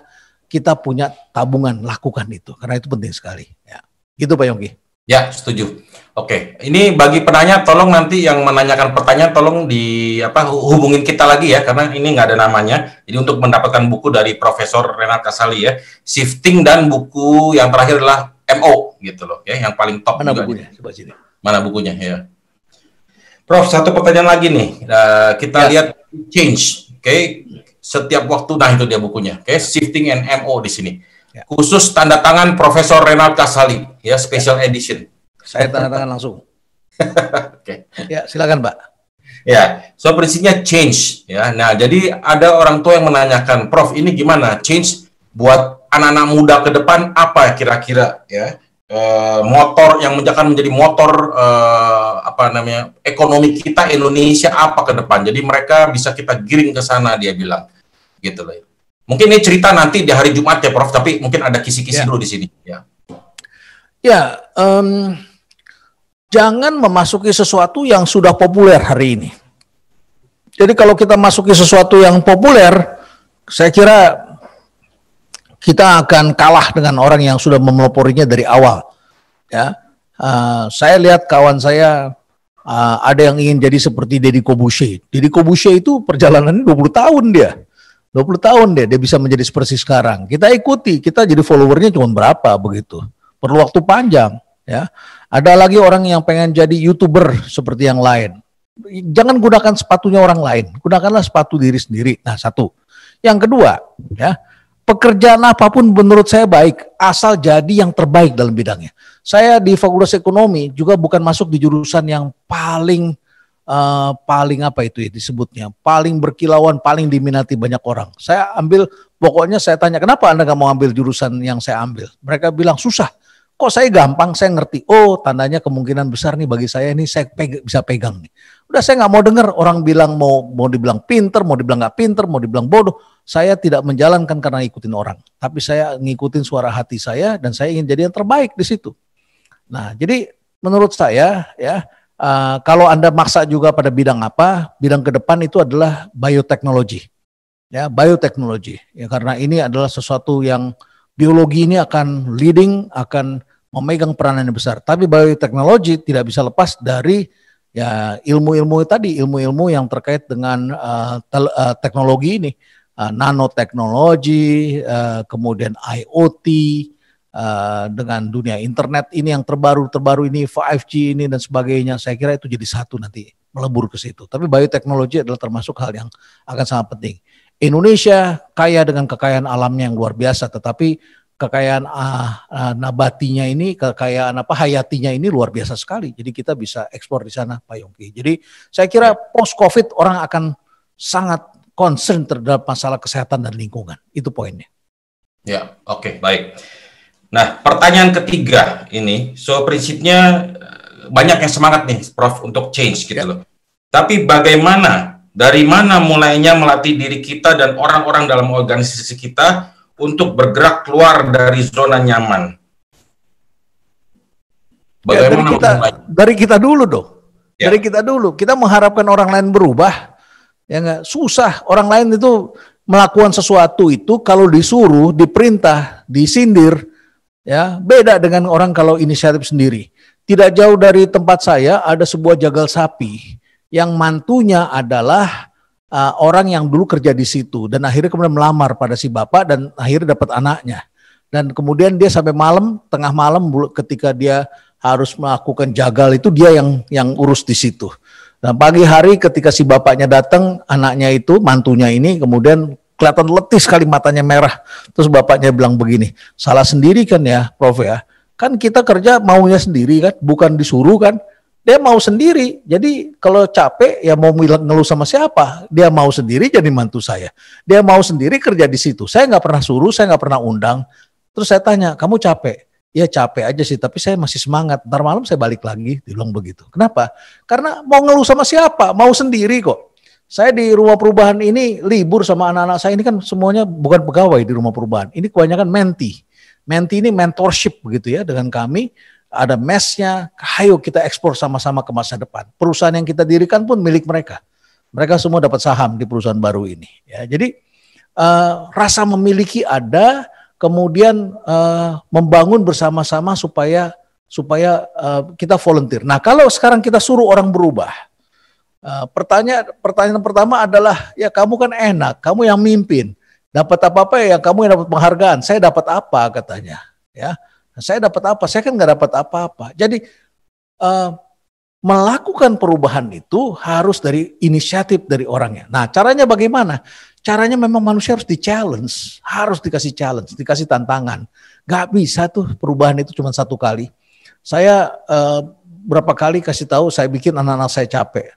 tabungan, lakukan itu karena itu penting sekali ya. Gitu Pak Yongki. Ya, setuju. Oke, ini bagi penanya tolong nanti yang menanyakan pertanyaan tolong hubungin kita lagi ya, karena ini nggak ada namanya. Jadi untuk mendapatkan buku dari Profesor Renat Kasali ya, Shifting, dan buku yang terakhir adalah MO gitu loh, ya, yang paling top. Mana juga bukunya? nih. Coba sini. Mana bukunya ya. Prof, satu pertanyaan lagi nih. Kita lihat change. Oke. setiap waktu. Nah, itu dia bukunya. Oke, Shifting and MO di sini. Ya. Khusus tanda tangan Profesor Renald Kasali, ya, special edition. Saya tanda tangan langsung. Oke. Ya, silakan, Pak. Ya, so prinsipnya change, ya. Nah, jadi ada orang tua yang menanyakan, Prof, ini gimana change buat anak-anak muda ke depan, apa kira-kira, ya? Motor yang akan menjadi motor ekonomi kita Indonesia apa ke depan. Jadi mereka bisa kita giring ke sana, dia bilang, gitu loh. Mungkin ini cerita nanti di hari Jumat ya, Prof. Tapi mungkin ada kisi-kisi dulu di sini. Ya. Ya, jangan memasuki sesuatu yang sudah populer hari ini. Jadi kalau kita masuki sesuatu yang populer, saya kira kita akan kalah dengan orang yang sudah memeloporinya dari awal. Ya, saya lihat kawan saya ada yang ingin jadi seperti Deddy Corbuzier. Deddy Corbuzier itu perjalanannya 20 tahun dia. 20 tahun dia bisa menjadi seperti sekarang. Kita ikuti, kita jadi followernya cuma berapa begitu. Perlu waktu panjang, ya. Ada lagi orang yang pengen jadi YouTuber seperti yang lain. Jangan gunakan sepatunya orang lain, gunakanlah sepatu diri sendiri. Nah, satu. Yang kedua, ya, pekerjaan apapun menurut saya baik, asal jadi yang terbaik dalam bidangnya. Saya di Fakultas Ekonomi juga bukan masuk di jurusan yang paling apa itu ya disebutnya, paling berkilauan, paling diminati banyak orang. Saya ambil, pokoknya saya tanya, kenapa Anda nggak mau ambil jurusan yang saya ambil? Mereka bilang susah. Kok saya gampang, saya ngerti. Oh, tandanya kemungkinan besar nih bagi saya ini saya bisa pegang nih. Udah, saya nggak mau dengar orang bilang mau dibilang pinter, mau dibilang nggak pinter, mau dibilang bodoh. Saya tidak menjalankan karena ngikutin orang, tapi saya ngikutin suara hati saya dan saya ingin jadi yang terbaik di situ. Nah, jadi menurut saya ya, kalau Anda maksa juga pada bidang apa, bidang ke depan itu adalah bioteknologi. Ya, bioteknologi. Ya, karena ini adalah sesuatu yang biologi ini akan leading, akan memegang peranan yang besar. Tapi bioteknologi tidak bisa lepas dari ya ilmu-ilmu tadi, ilmu-ilmu yang terkait dengan teknologi ini, nanoteknologi, kemudian IoT, dengan dunia internet ini yang terbaru ini 5G ini dan sebagainya. Saya kira itu jadi satu nanti melebur ke situ. Tapi bioteknologi adalah termasuk hal yang akan sangat penting. Indonesia kaya dengan kekayaan alamnya yang luar biasa, tetapi kekayaan nabatinya ini, kekayaan hayatinya ini luar biasa sekali. Jadi kita bisa ekspor di sana, Pak Yongki. Jadi saya kira post COVID orang akan sangat concern terhadap masalah kesehatan dan lingkungan. Itu poinnya. Ya, oke, baik. Nah, pertanyaan ketiga ini, so prinsipnya banyak yang semangat nih, Prof, untuk change gitu loh. Tapi bagaimana, dari mana mulainya melatih diri kita dan orang-orang dalam organisasi kita untuk bergerak keluar dari zona nyaman? Bagaimana dari kita dulu dong. Ya. Dari kita dulu. Kita mengharapkan orang lain berubah, ya nggak susah. Orang lain itu melakukan sesuatu itu kalau disuruh, diperintah, disindir, ya beda dengan orang kalau inisiatif sendiri. Tidak jauh dari tempat saya ada sebuah jagal sapi yang mantunya adalah orang yang dulu kerja di situ dan akhirnya kemudian melamar pada si bapak dan akhirnya dapat anaknya. Dan kemudian dia sampai malam, tengah malam ketika dia harus melakukan jagal itu dia yang urus di situ. Dan pagi hari ketika si bapaknya datang, anaknya itu, mantunya ini kemudian kelihatan letih sekali, matanya merah. Terus bapaknya bilang begini, salah sendiri kan ya Prof ya, kan kita kerja maunya sendiri kan, bukan disuruh kan. Dia mau sendiri, jadi kalau capek ya mau ngeluh sama siapa, dia mau sendiri jadi mantu saya. Dia mau sendiri kerja di situ, saya nggak pernah suruh, saya nggak pernah undang. Terus saya tanya, kamu capek? Ya capek aja sih, tapi saya masih semangat. Ntar malam saya balik lagi, dia bilang begitu. Kenapa? Karena mau ngeluh sama siapa, mau sendiri kok. Saya di rumah perubahan ini libur sama anak-anak saya ini kan semuanya bukan pegawai di rumah perubahan. Ini kebanyakan menti. Menti ini mentorship begitu ya dengan kami. Ada mesnya, ayo kita ekspor sama-sama ke masa depan. Perusahaan yang kita dirikan pun milik mereka. Mereka semua dapat saham di perusahaan baru ini. Ya, jadi rasa memiliki ada, kemudian membangun bersama-sama supaya kita volunteer. Nah kalau sekarang kita suruh orang berubah, pertanyaan pertama adalah, ya kamu kan enak, kamu yang mimpin, dapat apa-apa ya, kamu yang dapat penghargaan, saya dapat apa katanya, ya. Saya dapat apa? Saya kan nggak dapat apa-apa. Jadi melakukan perubahan itu harus dari inisiatif dari orangnya. Nah, caranya bagaimana? caranya memang manusia harus di-challenge, harus dikasih challenge, dikasih tantangan. Gak bisa tuh perubahan itu cuma satu kali. Saya berapa kali kasih tahu, saya bikin anak-anak saya capek.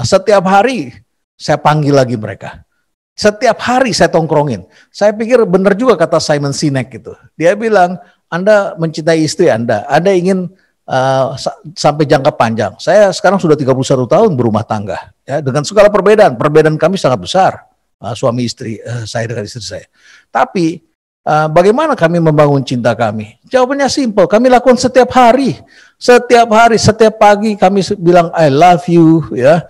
Setiap hari saya panggil lagi mereka. Setiap hari saya tongkrongin. Saya pikir benar juga kata Simon Sinek gitu. Dia bilang, Anda mencintai istri Anda ingin sampai jangka panjang. Saya sekarang sudah 31 tahun berumah tangga. Ya, dengan segala perbedaan kami sangat besar. Suami istri, saya dengan istri saya. Tapi bagaimana kami membangun cinta kami? Jawabannya simpel, kami lakukan setiap hari. Setiap hari, setiap pagi kami bilang I love you, ya.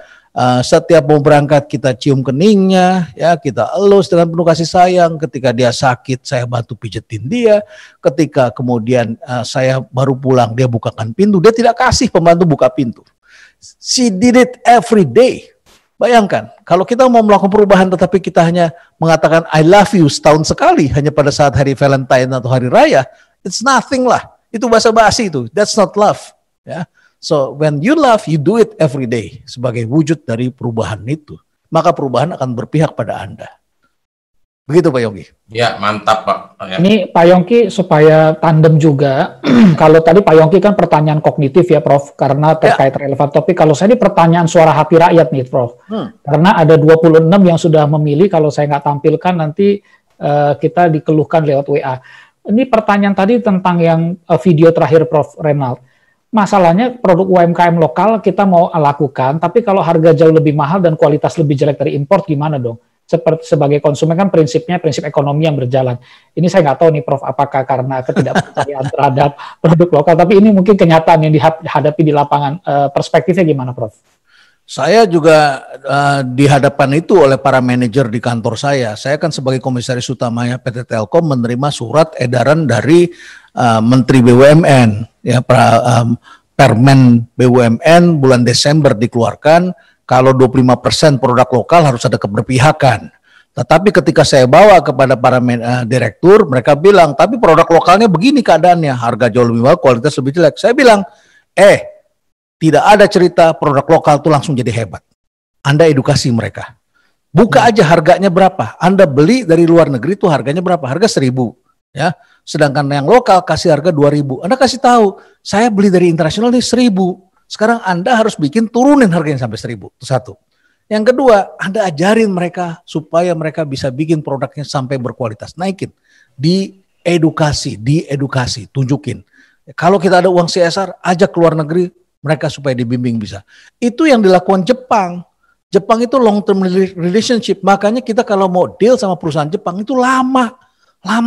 Setiap mau berangkat kita cium keningnya, ya, kita elus dengan penuh kasih sayang. Ketika dia sakit, saya bantu pijetin dia. Ketika kemudian saya baru pulang, dia bukakan pintu. Dia tidak kasih pembantu buka pintu. She did it every day. Bayangkan, kalau kita mau melakukan perubahan tetapi kita hanya mengatakan I love you setahun sekali hanya pada saat hari Valentine atau hari raya, it's nothing lah. Itu basa-basi itu. That's not love, ya. So when you love, you do it every day sebagai wujud dari perubahan itu. Maka perubahan akan berpihak pada Anda. Begitu Pak Yongki. Ya, mantap Pak. Ya. Ini Pak Yongki supaya tandem juga. Kalau tadi Pak Yongki kan pertanyaan kognitif ya Prof, karena terkait relevan topik. Kalau saya ini pertanyaan suara hati rakyat nih Prof. Karena ada 26 yang sudah memilih, kalau saya nggak tampilkan nanti kita dikeluhkan lewat WA. Ini pertanyaan tadi tentang yang video terakhir Prof Renald. Masalahnya produk UMKM lokal kita mau lakukan, tapi kalau harga jauh lebih mahal dan kualitas lebih jelek dari impor gimana dong? Seperti sebagai konsumen kan prinsipnya prinsip ekonomi yang berjalan. Ini saya nggak tahu nih Prof, apakah karena ketidakpercayaan terhadap produk lokal, tapi ini mungkin kenyataan yang dihadapi di lapangan. Perspektifnya gimana Prof? Saya juga dihadapan itu oleh para manajer di kantor saya. Saya kan sebagai komisaris utamanya PT Telkom menerima surat edaran dari Menteri BUMN, ya, Permen BUMN bulan Desember dikeluarkan kalau 25% produk lokal harus ada keberpihakan. Tetapi ketika saya bawa kepada para direktur, mereka bilang, tapi produk lokalnya begini keadaannya, harga jauh lebih mahal, kualitas lebih jelek. Saya bilang, tidak ada cerita produk lokal itu langsung jadi hebat. Anda edukasi mereka. Buka aja harganya berapa. Anda beli dari luar negeri itu harganya berapa? Harga 1.000. Ya. Sedangkan yang lokal kasih harga 2.000. Anda kasih tahu, saya beli dari internasional ini 1.000. Sekarang Anda harus bikin turunin harganya sampai 1.000. Itu satu. Yang kedua, Anda ajarin mereka supaya mereka bisa bikin produknya sampai berkualitas. Naikin. Diedukasi, tunjukin. Kalau kita ada uang CSR, ajak ke luar negeri, mereka supaya dibimbing bisa. Itu yang dilakukan Jepang. Jepang itu long term relationship. Makanya kita kalau mau deal sama perusahaan Jepang itu lama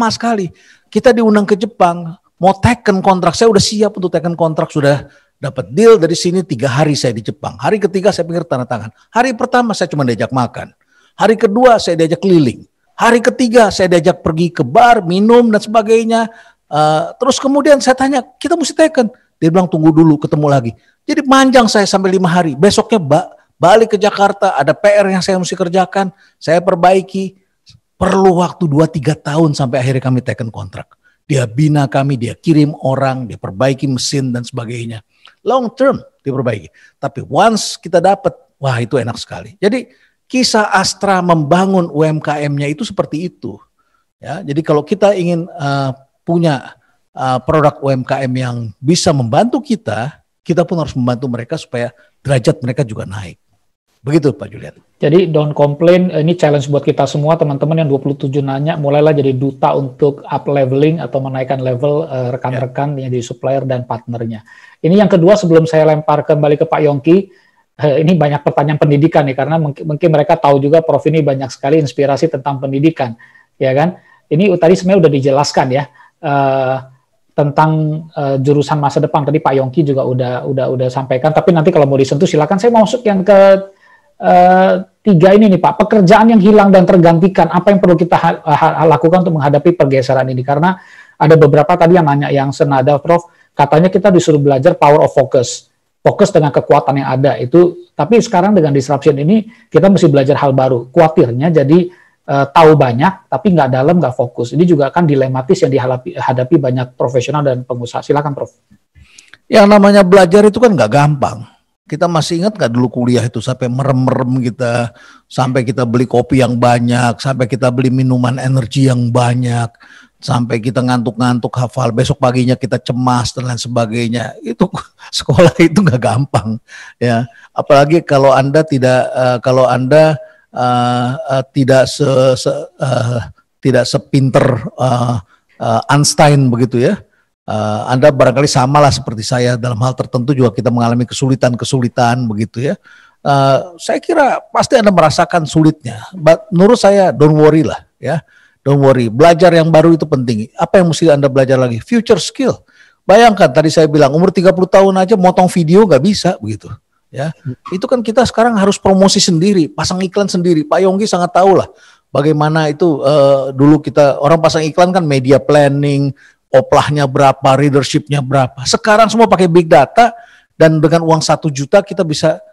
sekali. Kita diundang ke Jepang, mau teken kontrak, saya udah siap untuk teken kontrak, sudah dapat deal dari sini 3 hari saya di Jepang. Hari ketiga saya pikir tanda tangan. Hari pertama saya cuma diajak makan. Hari kedua saya diajak keliling. Hari ketiga saya diajak pergi ke bar, minum dan sebagainya. Terus kemudian saya tanya, kita mesti teken. Dia bilang tunggu dulu, ketemu lagi. Jadi panjang saya sampai 5 hari. Besoknya balik ke Jakarta, ada PR yang saya mesti kerjakan. Saya perbaiki. Perlu waktu 2-3 tahun sampai akhirnya kami teken kontrak. Dia bina kami, dia kirim orang, dia perbaiki mesin dan sebagainya. Long term diperbaiki. Tapi once kita dapat, wah itu enak sekali. Jadi kisah Astra membangun UMKM-nya itu seperti itu. Ya, jadi kalau kita ingin punya produk UMKM yang bisa membantu kita pun harus membantu mereka supaya derajat mereka juga naik. Begitu Pak Julian. Jadi don't complain, ini challenge buat kita semua teman-teman yang 27 nanya, mulailah jadi duta untuk up leveling atau menaikkan level rekan-rekan yang di supplier dan partnernya. Ini yang kedua sebelum saya lempar kembali ke Pak Yongki, ini banyak pertanyaan pendidikan nih, karena mungkin mereka tahu juga Prof ini banyak sekali inspirasi tentang pendidikan, ya kan? Ini tadi sebenarnya udah dijelaskan ya, tentang jurusan masa depan, tadi Pak Yongki juga udah sampaikan, tapi nanti kalau mau disentuh silakan. Saya mau masuk yang ke 3 ini nih Pak, pekerjaan yang hilang dan tergantikan, apa yang perlu kita lakukan untuk menghadapi pergeseran ini? Karena ada beberapa tadi yang nanya yang senada Prof, katanya kita disuruh belajar power of focus dengan kekuatan yang ada itu, tapi sekarang dengan disruption ini kita mesti belajar hal baru. Kuatirnya jadi tahu banyak tapi nggak dalam, nggak fokus. Ini juga kan dilematis yang dihadapi banyak profesional dan pengusaha. Silakan Prof. Yang namanya belajar itu kan nggak gampang. Kita masih ingat nggak dulu kuliah itu sampai merem-merem kita, sampai kita beli kopi yang banyak, sampai kita beli minuman energi yang banyak, sampai kita ngantuk-ngantuk hafal, besok paginya kita cemas dan lain sebagainya. Itu sekolah itu nggak gampang, ya. Apalagi kalau Anda tidak sepinter Einstein begitu ya. Anda barangkali samalah seperti saya, dalam hal tertentu juga kita mengalami kesulitan-kesulitan begitu ya. Saya kira pasti Anda merasakan sulitnya. But menurut saya don't worry lah ya. Don't worry. Belajar yang baru itu penting. Apa yang mesti Anda belajar lagi? Future skill. Bayangkan tadi saya bilang umur 30 tahun aja motong video nggak bisa begitu ya. Itu kan kita sekarang harus promosi sendiri, pasang iklan sendiri. Pak Yonggi sangat tahu lah bagaimana itu dulu kita orang pasang iklan kan media planning, oplahnya berapa, readershipnya berapa. Sekarang semua pakai big data dan dengan uang 1 juta kita bisa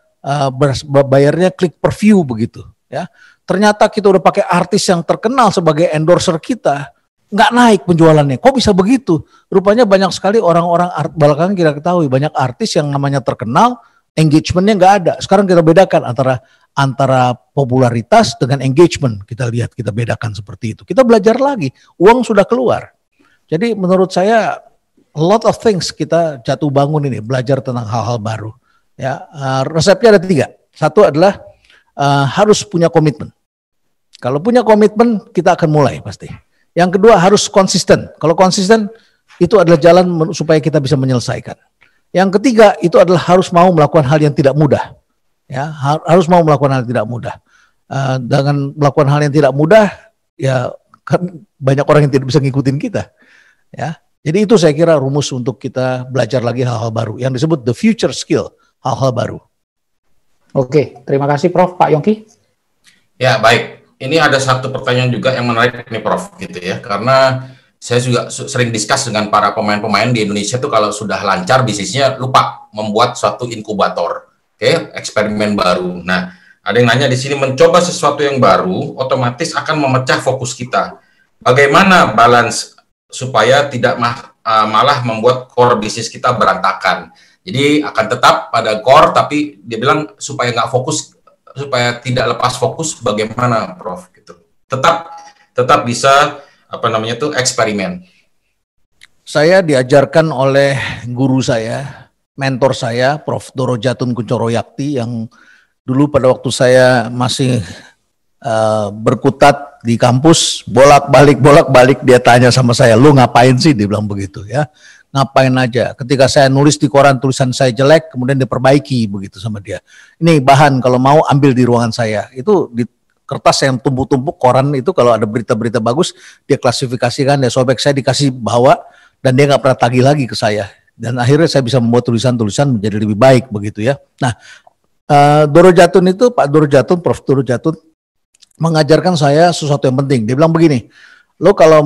bayarnya klik per view begitu ya. Ternyata kita udah pakai artis yang terkenal sebagai endorser kita, nggak naik penjualannya. Kok bisa begitu? Rupanya banyak sekali orang-orang belakangan kita ketahui banyak artis yang namanya terkenal, engagementnya nggak ada. Sekarang kita bedakan antara popularitas dengan engagement. Kita lihat, kita bedakan seperti itu. Kita belajar lagi, uang sudah keluar. Jadi menurut saya a lot of things kita jatuh bangun ini, belajar tentang hal-hal baru. Ya, resepnya ada 3. Satu adalah harus punya komitmen. Kalau punya komitmen kita akan mulai pasti. Yang kedua harus konsisten. Kalau konsisten itu adalah jalan supaya kita bisa menyelesaikan. Yang ketiga itu adalah harus mau melakukan hal yang tidak mudah. Ya, harus mau melakukan hal yang tidak mudah. Dengan melakukan hal yang tidak mudah, ya kan banyak orang yang tidak bisa ngikutin kita. Ya, jadi itu saya kira rumus untuk kita belajar lagi hal-hal baru yang disebut the future skill, hal-hal baru. Oke, terima kasih Prof. Pak Yongki. Ya, baik. Ini ada satu pertanyaan juga yang menarik nih Prof, gitu ya. Karena saya juga sering discuss dengan para pemain-pemain di Indonesia tuh kalau sudah lancar bisnisnya lupa membuat suatu inkubator, oke, eksperimen baru. Nah, ada yang nanya di sini, mencoba sesuatu yang baru otomatis akan memecah fokus kita. Bagaimana balance supaya tidak malah membuat core bisnis kita berantakan? Jadi akan tetap pada core, tapi dia bilang supaya nggak fokus, supaya tidak lepas fokus, bagaimana, Prof? Gitu. Tetap bisa eksperimen. Saya diajarkan oleh guru saya, mentor saya, Prof. Dorojatun Kuncoroyakti, yang dulu pada waktu saya masih berkutat di kampus, bolak-balik dia tanya sama saya, lu ngapain sih? Dia bilang begitu ya. Ngapain aja. Ketika saya nulis di koran tulisan saya jelek, kemudian diperbaiki begitu sama dia. Ini bahan kalau mau ambil di ruangan saya. Itu di kertas yang tumpuk-tumpuk koran itu kalau ada berita-berita bagus, dia klasifikasikan, dia sobek, saya dikasih bawa dan dia nggak pernah tagih lagi ke saya. Dan akhirnya saya bisa membuat tulisan-tulisan menjadi lebih baik begitu ya. Nah, Dorojatun itu, Pak Dorojatun, Prof. Dorojatun mengajarkan saya sesuatu yang penting. Dia bilang begini, lo kalau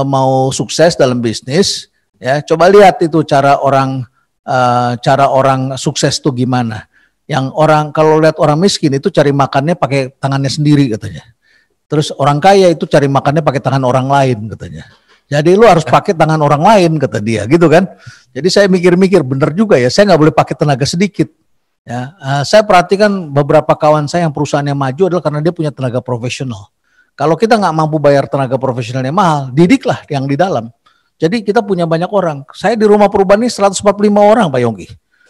mau sukses dalam bisnis, ya coba lihat itu cara orang sukses itu gimana. Yang orang kalau lihat orang miskin itu cari makannya pakai tangannya sendiri katanya. Terus orang kaya itu cari makannya pakai tangan orang lain katanya. Jadi lu harus pakai tangan orang lain kata dia, gitu kan? Jadi saya mikir-mikir bener juga ya. Saya nggak boleh pakai tenaga sedikit. Ya, saya perhatikan beberapa kawan saya yang perusahaannya maju adalah karena dia punya tenaga profesional. Kalau kita nggak mampu bayar tenaga profesionalnya mahal, didiklah yang di dalam. Jadi kita punya banyak orang. Saya di rumah perubahan ini 145 orang, Pak Yongki.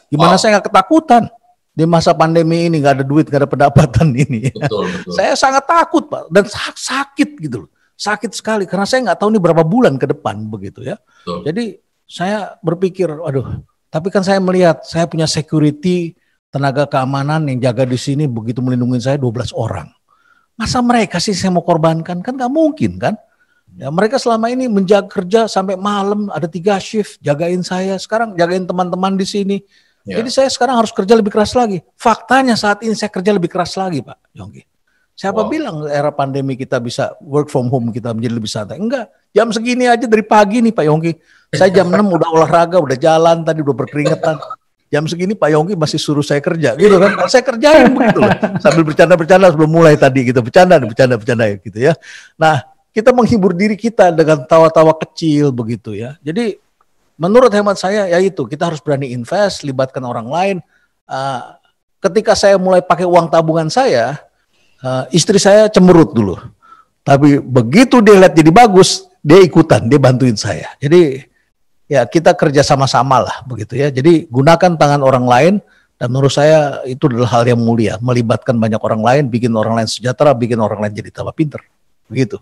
Gimana saya nggak ketakutan di masa pandemi ini, nggak ada duit, nggak ada pendapatan ini. Betul. Saya sangat takut, Pak, dan sakit gitu loh. Sakit sekali karena saya nggak tahu ini berapa bulan ke depan begitu ya. Betul. Jadi saya berpikir, aduh, tapi kan saya melihat saya punya security, tenaga keamanan yang jaga di sini begitu melindungi saya 12 orang. Masa mereka sih saya mau korbankan? Kan nggak mungkin kan? Ya, mereka selama ini menjaga kerja sampai malam, ada 3 shift, jagain saya. Sekarang jagain teman-teman di sini. Ya. Jadi saya sekarang harus kerja lebih keras lagi. Faktanya saat ini saya kerja lebih keras lagi, Pak Yongki. Siapa bilang era pandemi kita bisa work from home, kita menjadi lebih santai? Enggak. Jam segini aja dari pagi nih Pak Yongki. Saya jam 6 udah olahraga, udah jalan, tadi udah berkeringetan. Jam segini Pak Yongki masih suruh saya kerja, gitu kan? Saya kerjain begitu loh. Sambil bercanda-bercanda sebelum mulai tadi gitu, bercanda gitu ya. Nah, kita menghibur diri kita dengan tawa-tawa kecil begitu ya. Jadi menurut hemat saya ya itu, kita harus berani invest, libatkan orang lain. Ketika saya mulai pakai uang tabungan saya, istri saya cemberut dulu. Tapi begitu dia lihat jadi bagus, dia ikutan, dia bantuin saya. Jadi ya kita kerja sama-sama lah begitu ya. Jadi gunakan tangan orang lain, dan menurut saya itu adalah hal yang mulia, melibatkan banyak orang lain, bikin orang lain sejahtera, bikin orang lain jadi tambah pinter. Begitu.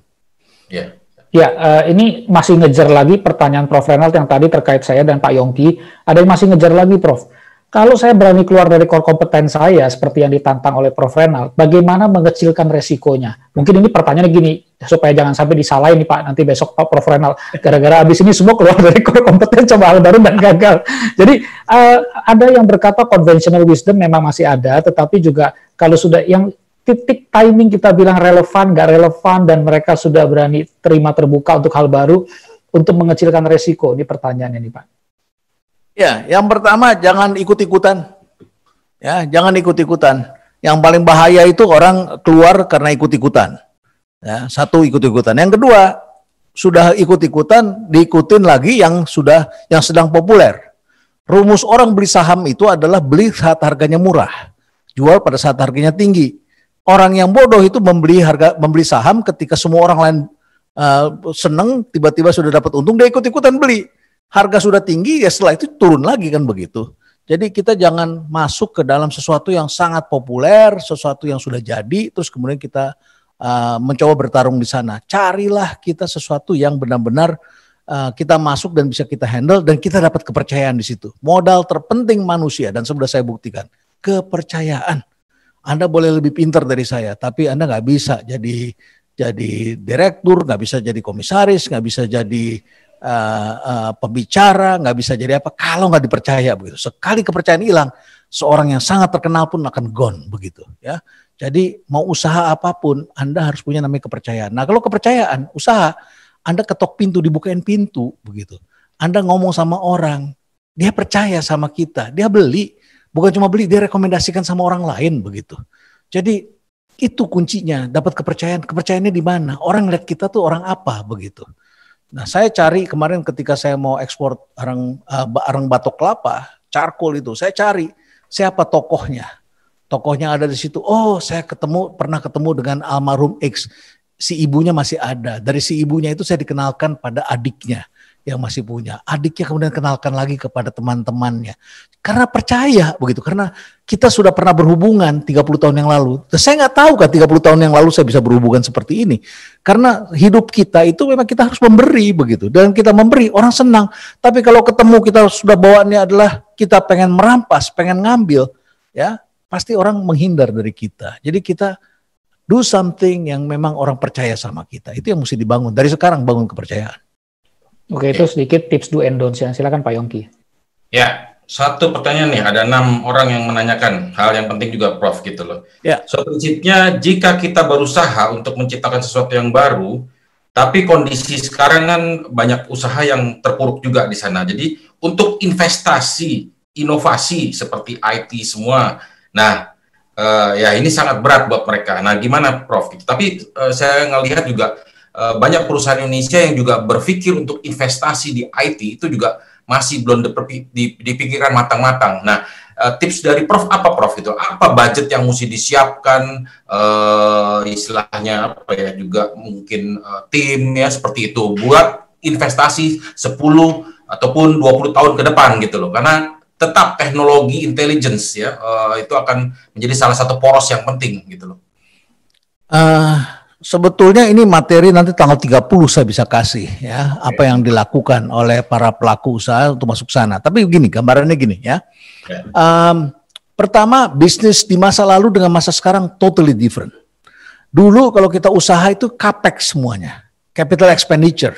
Ya. Ya, ini masih ngejar lagi pertanyaan Prof. Renald yang tadi terkait saya dan Pak Yongki. Ada yang masih ngejar lagi, Prof. Kalau saya berani keluar dari core kompeten saya, seperti yang ditantang oleh Prof. Renald, bagaimana mengecilkan resikonya? Mungkin ini pertanyaannya gini, supaya jangan sampai disalahin nih Pak, nanti besok Pak Prof. Renald, gara-gara abis ini semua keluar dari core kompeten, coba hal baru dan gagal. Jadi, ada yang berkata conventional wisdom memang masih ada, tetapi juga kalau sudah yang titik timing kita bilang relevan, nggak relevan, dan mereka sudah berani terima terbuka untuk hal baru, untuk mengecilkan resiko. Ini pertanyaannya nih Pak. Ya, yang pertama jangan ikut-ikutan. Ya, jangan ikut-ikutan. Yang paling bahaya itu orang keluar karena ikut-ikutan. Ya, satu ikut-ikutan. Yang kedua, sudah ikut-ikutan, diikutin lagi yang sedang populer. Rumus orang beli saham itu adalah beli saat harganya murah, jual pada saat harganya tinggi. Orang yang bodoh itu membeli saham ketika semua orang lain seneng, tiba-tiba sudah dapat untung, dia ikut-ikutan beli. Harga sudah tinggi, ya setelah itu turun lagi kan begitu. Jadi kita jangan masuk ke dalam sesuatu yang sangat populer, sesuatu yang sudah jadi, terus kemudian kita mencoba bertarung di sana. Carilah kita sesuatu yang benar-benar kita masuk dan bisa kita handle, dan kita dapat kepercayaan di situ. Modal terpenting manusia, dan sudah saya buktikan, kepercayaan. Anda boleh lebih pintar dari saya, tapi Anda nggak bisa jadi direktur, nggak bisa jadi komisaris, nggak bisa jadi pembicara, nggak bisa jadi apa kalau nggak dipercaya begitu. Sekali kepercayaan hilang, seorang yang sangat terkenal pun akan gone begitu ya. Jadi mau usaha apapun, Anda harus punya namanya kepercayaan. Nah kalau kepercayaan, usaha, Anda ketok pintu, dibukain pintu begitu. Anda ngomong sama orang, dia percaya sama kita, dia beli, bukan cuma beli, dia rekomendasikan sama orang lain begitu. Jadi itu kuncinya, dapat kepercayaan. Kepercayaannya di mana? Orang lihat kita tuh orang apa begitu. Nah, saya cari kemarin ketika saya mau ekspor arang batok kelapa, charcoal itu, saya cari siapa tokohnya. Tokohnya ada di situ. Oh, saya pernah ketemu dengan almarhum X. Si ibunya masih ada. Dari si ibunya itu saya dikenalkan pada adiknya yang masih punya. Adiknya kemudian kenalkan lagi kepada teman-temannya. Karena percaya begitu. Karena kita sudah pernah berhubungan 30 tahun yang lalu. Saya nggak tahu kan 30 tahun yang lalu saya bisa berhubungan seperti ini. Karena hidup kita itu memang kita harus memberi begitu. Dan kita memberi, orang senang. Tapi kalau ketemu kita sudah bawaannya adalah kita pengen merampas, pengen ngambil, ya pasti orang menghindar dari kita. Jadi kita do something yang memang orang percaya sama kita. Itu yang mesti dibangun. Dari sekarang bangun kepercayaan. Oke, itu sedikit tips do and don'ts. Silakan Pak Yongki. Ya, satu pertanyaan nih, ada 6 orang yang menanyakan hal yang penting juga Prof gitu loh. Ya. So prinsipnya jika kita berusaha untuk menciptakan sesuatu yang baru, tapi kondisi sekarang kan banyak usaha yang terpuruk juga di sana. Jadi untuk investasi, inovasi seperti IT semua, nah ya ini sangat berat buat mereka. Nah gimana Prof? Gitu. Tapi saya ngelihat juga banyak perusahaan Indonesia yang juga berpikir untuk investasi di IT itu juga masih belum dipikirkan matang-matang. Nah, tips dari Prof apa Prof itu? Apa budget yang mesti disiapkan? Istilahnya apa ya? Juga mungkin tim ya seperti itu buat investasi 10 ataupun 20 tahun ke depan gitu loh. Karena tetap teknologi intelligence ya itu akan menjadi salah satu poros yang penting gitu loh. Sebetulnya ini materi nanti tanggal 30 saya bisa kasih ya, apa yang dilakukan oleh para pelaku usaha untuk masuk sana. Tapi begini, gambarannya gini ya. Pertama, bisnis di masa lalu dengan masa sekarang totally different. Dulu kalau kita usaha itu capex semuanya, capital expenditure.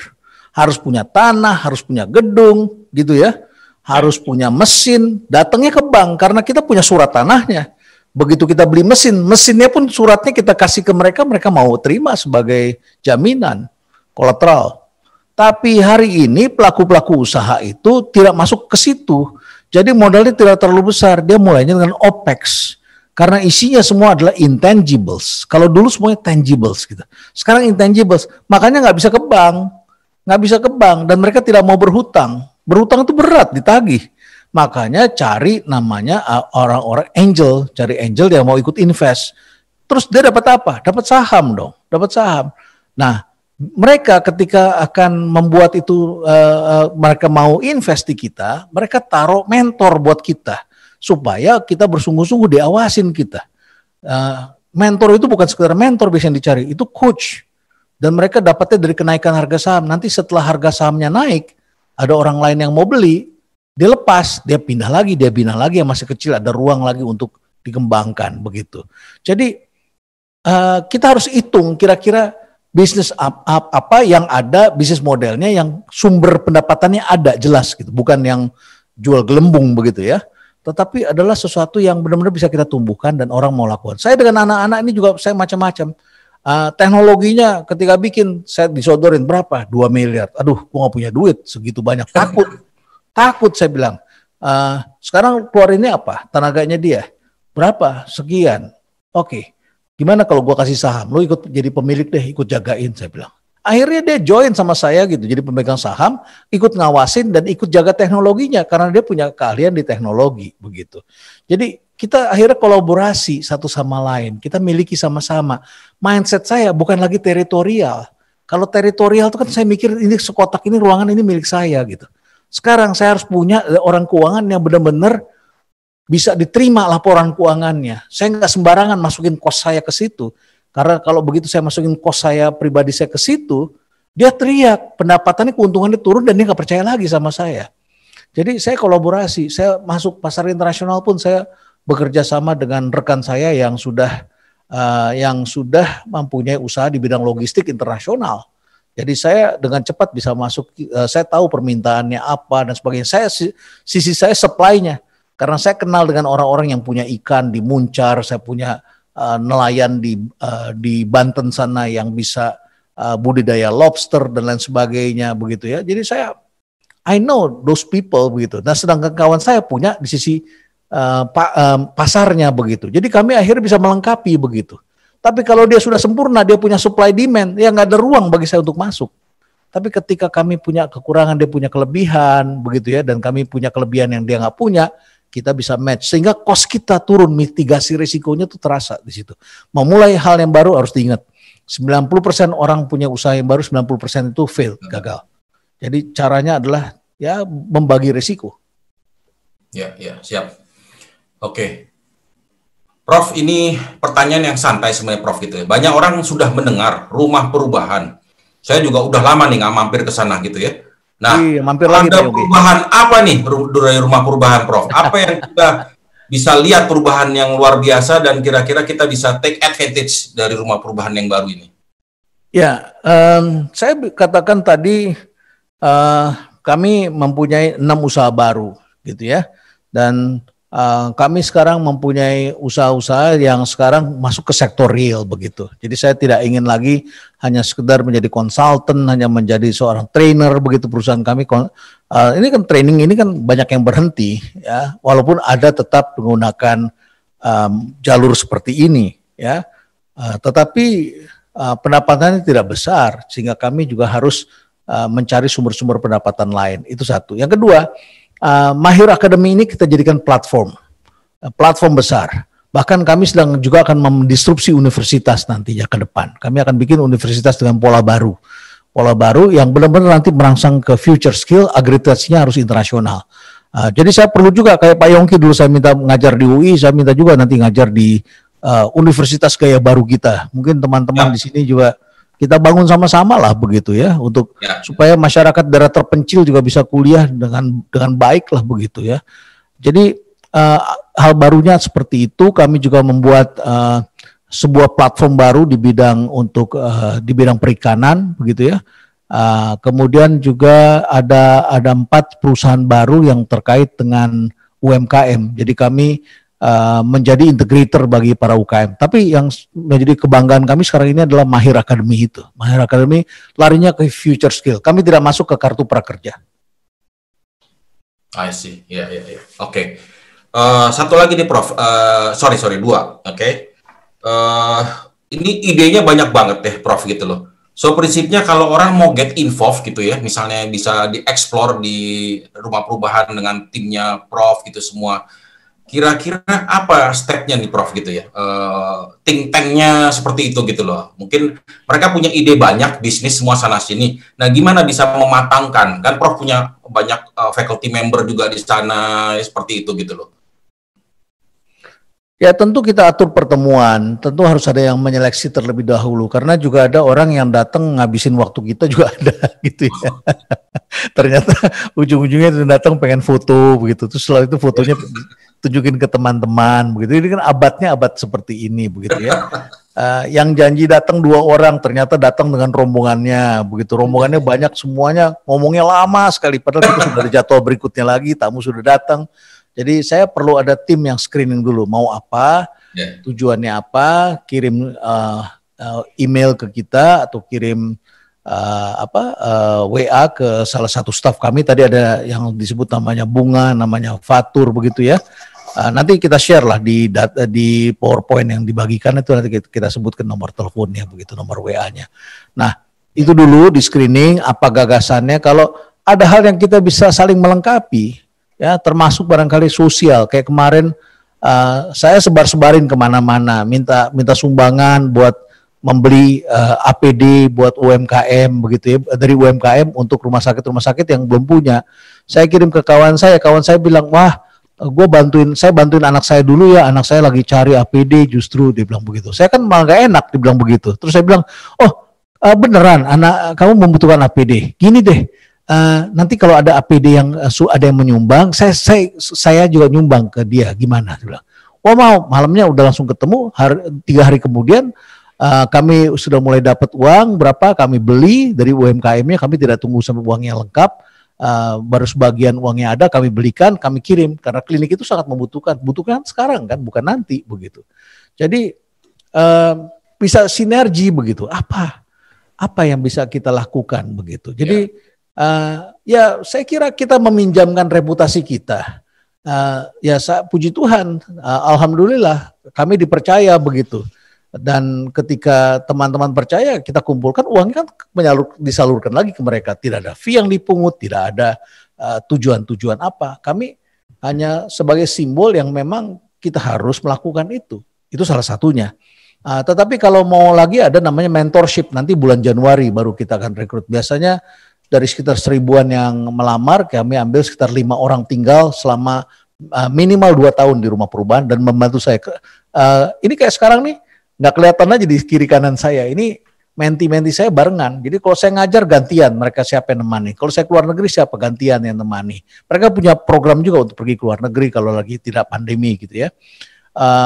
Harus punya tanah, harus punya gedung gitu ya. Harus punya mesin, datangnya ke bank karena kita punya surat tanahnya. Begitu kita beli mesinnya pun suratnya kita kasih ke mereka, mereka mau terima sebagai jaminan, kolateral. Tapi hari ini pelaku-pelaku usaha itu tidak masuk ke situ. Jadi modalnya tidak terlalu besar, dia mulainya dengan OPEX. Karena isinya semua adalah intangibles. Kalau dulu semuanya tangibles gitu. Sekarang intangibles, makanya nggak bisa ke bank, dan mereka tidak mau berhutang. Berutang itu berat ditagih. Makanya cari namanya orang-orang angel, cari angel yang mau ikut invest. Terus dia dapat apa? Dapat saham dong, dapat saham. Nah, mereka ketika akan membuat itu, mereka mau invest di kita, mereka taruh mentor buat kita supaya kita bersungguh-sungguh diawasin kita. Mentor itu bukan sekedar mentor biasanya dicari, itu coach. Dan mereka dapatnya dari kenaikan harga saham. Nanti setelah harga sahamnya naik, ada orang lain yang mau beli, dia lepas, dia pindah lagi, yang masih kecil, ada ruang lagi untuk dikembangkan begitu. Jadi kita harus hitung kira-kira bisnis apa yang ada, bisnis modelnya yang sumber pendapatannya ada jelas gitu, bukan yang jual gelembung begitu ya. Tetapi adalah sesuatu yang benar-benar bisa kita tumbuhkan dan orang mau lakukan. Saya dengan anak-anak ini juga saya macam-macam. Teknologinya ketika bikin saya disodorin berapa? 2 miliar. Aduh, gua nggak punya duit segitu banyak. Takut saya bilang. Sekarang keluar ini apa? Tenaganya dia. Berapa? Sekian. Oke. Gimana kalau gua kasih saham? Lu ikut jadi pemilik deh, ikut jagain, saya bilang. Akhirnya dia join sama saya gitu. Jadi pemegang saham, ikut ngawasin dan ikut jaga teknologinya. Karena dia punya keahlian di teknologi. Begitu. Jadi kita akhirnya kolaborasi satu sama lain. Kita miliki sama-sama. Mindset saya bukan lagi teritorial. Kalau teritorial itu kan saya mikir ini sekotak ini, ruangan ini milik saya gitu. Sekarang saya harus punya orang keuangan yang benar-benar bisa diterima laporan keuangannya. Saya nggak sembarangan masukin kos saya ke situ. Karena kalau begitu saya masukin kos saya pribadi saya ke situ, dia teriak, pendapatannya, keuntungannya turun dan dia nggak percaya lagi sama saya. Jadi saya kolaborasi, saya masuk pasar internasional pun saya bekerja sama dengan rekan saya yang sudah mempunyai usaha di bidang logistik internasional. Jadi saya dengan cepat bisa masuk, saya tahu permintaannya apa dan sebagainya. Sisi saya supply-nya, karena saya kenal dengan orang-orang yang punya ikan di Muncar, saya punya nelayan di Banten sana yang bisa budidaya lobster dan lain sebagainya begitu ya. Jadi I know those people begitu. Nah, sedangkan kawan saya punya di sisi pasarnya begitu. Jadi kami akhirnya bisa melengkapi begitu. Tapi kalau dia sudah sempurna, dia punya supply demand, ya nggak ada ruang bagi saya untuk masuk. Tapi ketika kami punya kekurangan, dia punya kelebihan begitu ya, dan kami punya kelebihan yang dia nggak punya, kita bisa match sehingga cost kita turun, mitigasi risikonya tuh terasa di situ. Memulai hal yang baru harus diingat, 90% orang punya usaha yang baru, 90% itu fail, gagal. Jadi caranya adalah ya membagi risiko. Ya, siap. Oke. Prof, ini pertanyaan yang santai sebenarnya Prof gitu ya. Banyak orang sudah mendengar rumah perubahan. Saya juga udah lama nih nggak mampir ke sana gitu ya. Nah, mampir lagi ada perubahan apa nih dari rumah perubahan Prof? Apa yang kita bisa lihat perubahan yang luar biasa dan kira-kira kita bisa take advantage dari rumah perubahan yang baru ini? Ya, saya katakan tadi kami mempunyai 6 usaha baru gitu ya. Dan kami sekarang mempunyai usaha-usaha yang sekarang masuk ke sektor real begitu. Jadi saya tidak ingin lagi hanya sekedar menjadi konsultan, hanya menjadi seorang trainer begitu perusahaan kami. Ini kan training ini kan banyak yang berhenti ya, walaupun ada tetap menggunakan jalur seperti ini ya. Tetapi pendapatannya tidak besar sehingga kami juga harus mencari sumber-sumber pendapatan lain. Itu satu. Yang kedua, Mahir Academy ini kita jadikan platform besar. Bahkan kami sedang juga akan mendisrupsi universitas nantinya ke depan. Kami akan bikin universitas dengan pola baru yang benar-benar nanti merangsang ke future skill, akreditasinya harus internasional. Jadi saya perlu juga kayak Pak Yongki dulu saya minta ngajar di UI, saya minta juga nanti ngajar di universitas gaya baru kita. Mungkin teman-teman di sini juga kita bangun sama-sama lah begitu ya, untuk supaya masyarakat daerah terpencil juga bisa kuliah dengan baik lah begitu ya. Jadi hal barunya seperti itu. Kami juga membuat sebuah platform baru di bidang di bidang perikanan begitu ya. Kemudian juga ada 4 perusahaan baru yang terkait dengan UMKM. Jadi kami menjadi integrator bagi para UKM. Tapi yang menjadi kebanggaan kami sekarang ini adalah Mahir Academy itu. Mahir Academy larinya ke future skill. Kami tidak masuk ke kartu prakerja. I see. Ya. Oke. Satu lagi nih Prof. Sorry 2. Oke. Ini idenya banyak banget deh Prof gitu loh. So prinsipnya kalau orang mau get involved gitu ya, misalnya bisa dieksplor di rumah perubahan dengan timnya Prof gitu semua. Kira-kira apa stepnya nih Prof gitu ya? Think tank-nya seperti itu gitu loh. Mungkin mereka punya ide banyak, bisnis semua sana sini. Nah, gimana bisa mematangkan? Kan Prof punya banyak faculty member juga di sana, seperti itu gitu loh. Ya tentu kita atur pertemuan, tentu harus ada yang menyeleksi terlebih dahulu karena juga ada orang yang datang ngabisin waktu kita juga ada gitu ya. Ternyata ujung-ujungnya datang pengen foto begitu, terus setelah itu fotonya tunjukin ke teman-teman begitu. Ini kan abadnya abad seperti ini begitu ya. Yang janji datang 2 orang ternyata datang dengan rombongannya begitu. Rombongannya banyak semuanya, ngomongnya lama sekali padahal kita sudah ada jadwal berikutnya lagi, tamu sudah datang. Jadi saya perlu ada tim yang screening dulu, mau apa, tujuannya apa, kirim email ke kita atau kirim WA ke salah satu staf kami. Tadi ada yang disebut namanya Bunga, namanya Fatur begitu ya. Nanti kita share lah di PowerPoint yang dibagikan itu, nanti kita sebutkan nomor teleponnya begitu, nomor WA-nya. Nah itu dulu di screening apa gagasannya. Kalau ada hal yang kita bisa saling melengkapi. Ya, termasuk barangkali sosial. Kayak kemarin saya sebar-sebarin kemana-mana, minta sumbangan buat membeli APD buat UMKM begitu ya, dari UMKM untuk rumah sakit yang belum punya. Saya kirim ke kawan saya bilang, wah, saya bantuin anak saya dulu ya, anak saya lagi cari APD justru, dia bilang begitu. Saya kan malah gak enak dibilang begitu. Terus saya bilang, oh beneran anak kamu membutuhkan APD, gini deh. Nanti kalau ada APD yang ada yang menyumbang, saya juga nyumbang ke dia, gimana? Dia bilang, oh mau, malamnya udah langsung ketemu. 3 hari kemudian kami sudah mulai dapat uang berapa, kami beli dari UMKM-nya, kami tidak tunggu sampai uangnya lengkap, baru sebagian uangnya ada, kami belikan, kami kirim karena klinik itu sangat membutuhkan sekarang kan, bukan nanti begitu. Jadi bisa sinergi begitu. Apa yang bisa kita lakukan begitu. Jadi ya saya kira kita meminjamkan reputasi kita. Puji Tuhan, alhamdulillah kami dipercaya begitu. Dan ketika teman-teman percaya, kita kumpulkan uangnya kan disalurkan lagi ke mereka. Tidak ada fee yang dipungut, tidak ada tujuan-tujuan apa. Kami hanya sebagai simbol yang memang kita harus melakukan itu. Itu salah satunya. Tetapi kalau mau lagi ada namanya mentorship, nanti bulan Januari baru kita akan rekrut. Biasanya dari sekitar 1000-an yang melamar, kami ambil sekitar 5 orang tinggal selama minimal 2 tahun di rumah perubahan dan membantu saya. Ini kayak sekarang nih, nggak kelihatan aja di kiri kanan saya. Ini menti-menti saya barengan. Jadi kalau saya ngajar gantian, mereka siapa yang nemani. Kalau saya keluar negeri siapa gantian yang nemani. Mereka punya program juga untuk pergi keluar negeri kalau lagi tidak pandemi gitu ya.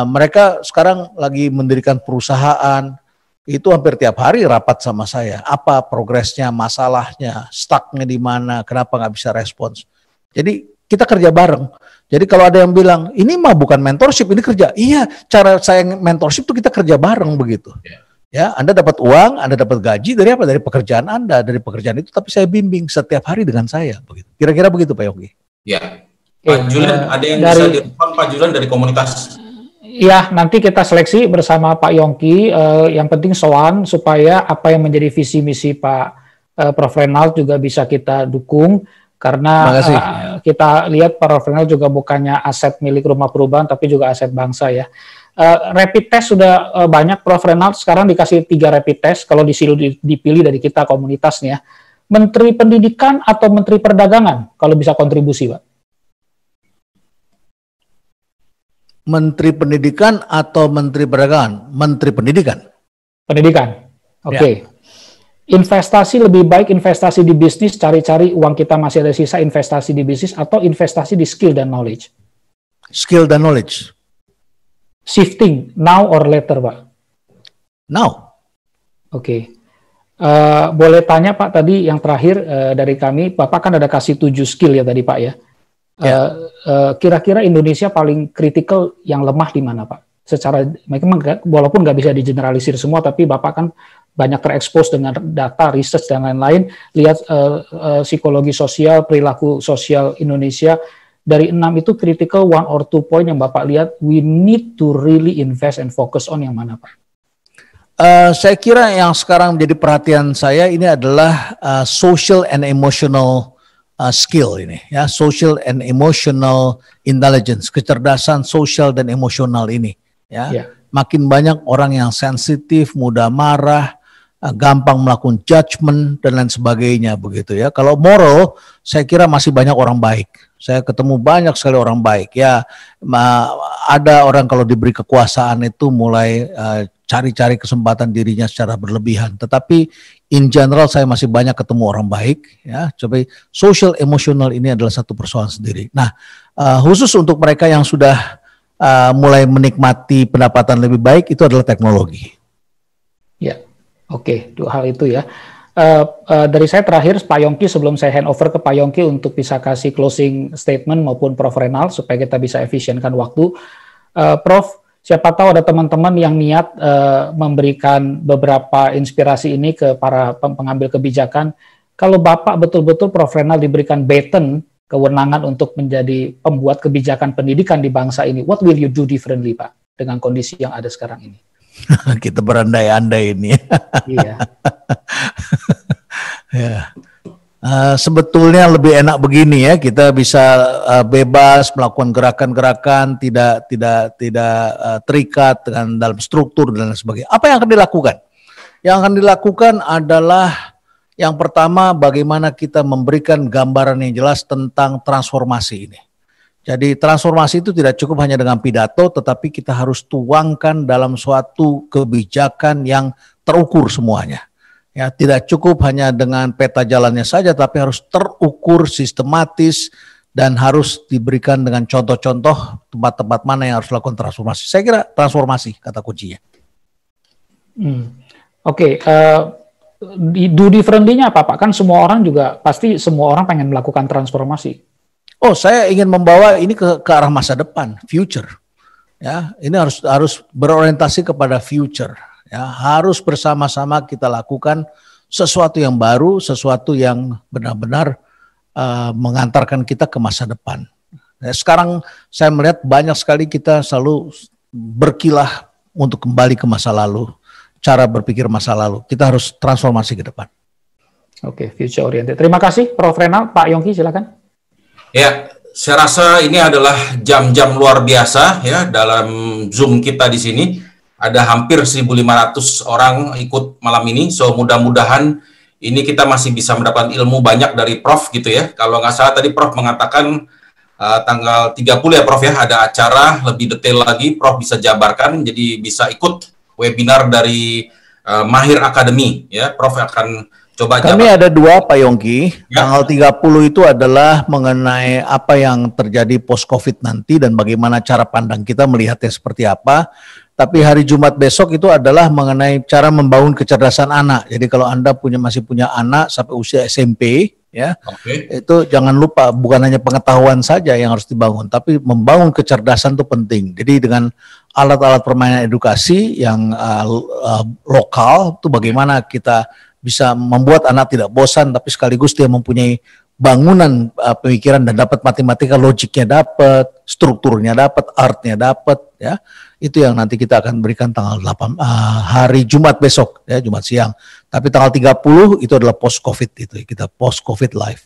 Mereka sekarang lagi mendirikan perusahaan. Itu hampir tiap hari rapat sama saya. Apa progresnya, masalahnya, stucknya di mana, kenapa nggak bisa respons. Jadi kita kerja bareng. Jadi kalau ada yang bilang, ini mah bukan mentorship, ini kerja. Iya, cara saya mentorship itu kita kerja bareng begitu. Ya, Anda dapat uang, Anda dapat gaji dari apa? Dari pekerjaan Anda, dari pekerjaan itu. Tapi saya bimbing setiap hari dengan saya. Begitu. Kira-kira begitu Pak Yogi. Ya, Pak Julian, ada yang bisa direspon Pak Julian dari komunitas? Ya, nanti kita seleksi bersama Pak Yongki. Yang penting soan supaya apa yang menjadi visi misi Pak Prof. Renald juga bisa kita dukung karena kita lihat Pak Prof. Renald juga bukannya aset milik rumah perubahan tapi juga aset bangsa ya. Rapid test sudah banyak Prof. Renald, sekarang dikasih 3 rapid test kalau dipilih dari kita komunitasnya. Menteri Pendidikan atau Menteri Perdagangan kalau bisa kontribusi Pak? Menteri Pendidikan atau Menteri Perdagangan? Menteri Pendidikan. Pendidikan. Oke. Investasi lebih baik investasi di bisnis, cari-cari uang kita masih ada sisa, investasi di bisnis atau investasi di skill dan knowledge? Skill dan knowledge. Shifting now or later, Pak? Now. Oke. Boleh tanya Pak tadi yang terakhir dari kami, Bapak kan ada kasih 7 skill ya tadi Pak ya. Kira-kira Indonesia paling kritikal yang lemah di mana Pak? Secara walaupun nggak bisa digeneralisir semua, tapi Bapak kan banyak terekspos dengan data, research dan lain-lain. Lihat psikologi sosial, perilaku sosial Indonesia. Dari 6 itu critical 1 or 2 point yang Bapak lihat we need to really invest and focus on yang mana Pak? Saya kira yang sekarang menjadi perhatian saya ini adalah social and emotional skill ini, ya, social and emotional intelligence, kecerdasan sosial dan emosional ini, ya. Makin banyak orang yang sensitif, mudah marah, gampang melakukan judgment dan lain sebagainya begitu ya. Kalau moral, saya kira masih banyak orang baik. Saya ketemu banyak sekali orang baik ya. Ada orang kalau diberi kekuasaan itu mulai cari-cari kesempatan dirinya secara berlebihan. Tetapi in general saya masih banyak ketemu orang baik ya. Coba social emotional ini adalah satu persoalan sendiri. Nah, khusus untuk mereka yang sudah mulai menikmati pendapatan lebih baik itu adalah teknologi. Ya, oke, dua hal itu ya. Dari saya terakhir, Pak Yongki, sebelum saya hand over ke Pak Yongki untuk bisa kasih closing statement maupun Prof. Renal supaya kita bisa efisienkan waktu. Prof, siapa tahu ada teman-teman yang niat memberikan beberapa inspirasi ini ke para pengambil kebijakan. Kalau Bapak betul-betul Prof. Renal diberikan baton, kewenangan untuk menjadi pembuat kebijakan pendidikan di bangsa ini, what will you do differently, Pak, dengan kondisi yang ada sekarang ini? Kita berandai-andai ini. Iya. Ya. Sebetulnya lebih enak begini ya, kita bisa bebas melakukan gerakan-gerakan, tidak terikat dengan dalam struktur dan lain sebagainya. Apa yang akan dilakukan? Yang akan dilakukan adalah yang pertama, bagaimana kita memberikan gambaran yang jelas tentang transformasi ini. Jadi transformasi itu tidak cukup hanya dengan pidato, tetapi kita harus tuangkan dalam suatu kebijakan yang terukur semuanya. Ya, tidak cukup hanya dengan peta jalannya saja, tapi harus terukur, sistematis, dan harus diberikan dengan contoh-contoh tempat-tempat mana yang harus lakukan transformasi. Saya kira transformasi kata kuncinya. Oke, do differently-nya apa Pak? Kan semua orang juga, pasti semua orang pengen melakukan transformasi. Oh, saya ingin membawa ini ke arah masa depan, future. Ya, ini harus berorientasi kepada future. Ya, harus bersama-sama kita lakukan sesuatu yang baru, sesuatu yang benar-benar mengantarkan kita ke masa depan. Ya, sekarang saya melihat banyak sekali kita selalu berkilah untuk kembali ke masa lalu, cara berpikir masa lalu. Kita harus transformasi ke depan. Oke, future oriented. Terima kasih, Prof. Renal. Pak Yongki, silakan. Ya, saya rasa ini adalah jam-jam luar biasa ya dalam Zoom kita di sini. Ada hampir 1.500 orang ikut malam ini. So mudah-mudahan ini kita masih bisa mendapatkan ilmu banyak dari Prof gitu ya. Kalau nggak salah tadi Prof mengatakan tanggal 30 ya Prof ya, ada acara lebih detail lagi. Prof bisa jabarkan, jadi bisa ikut webinar dari Mahir Academy ya. Prof akan coba kami ada dua Pak Yongki, ya. Tanggal 30 itu adalah mengenai apa yang terjadi post-COVID nanti dan bagaimana cara pandang kita melihatnya seperti apa. Tapi hari Jumat besok itu adalah mengenai cara membangun kecerdasan anak. Jadi kalau Anda masih punya anak sampai usia SMP, ya, itu jangan lupa bukan hanya pengetahuan saja yang harus dibangun, tapi membangun kecerdasan itu penting. Jadi dengan alat-alat permainan edukasi yang lokal, itu bagaimana kita bisa membuat anak tidak bosan, tapi sekaligus dia mempunyai bangunan pemikiran dan dapat matematika, logiknya dapat, strukturnya dapat, artnya dapat, ya. Itu yang nanti kita akan berikan tanggal 8 hari Jumat besok, ya, Jumat siang. Tapi tanggal 30 itu adalah post-COVID, itu kita post-COVID live.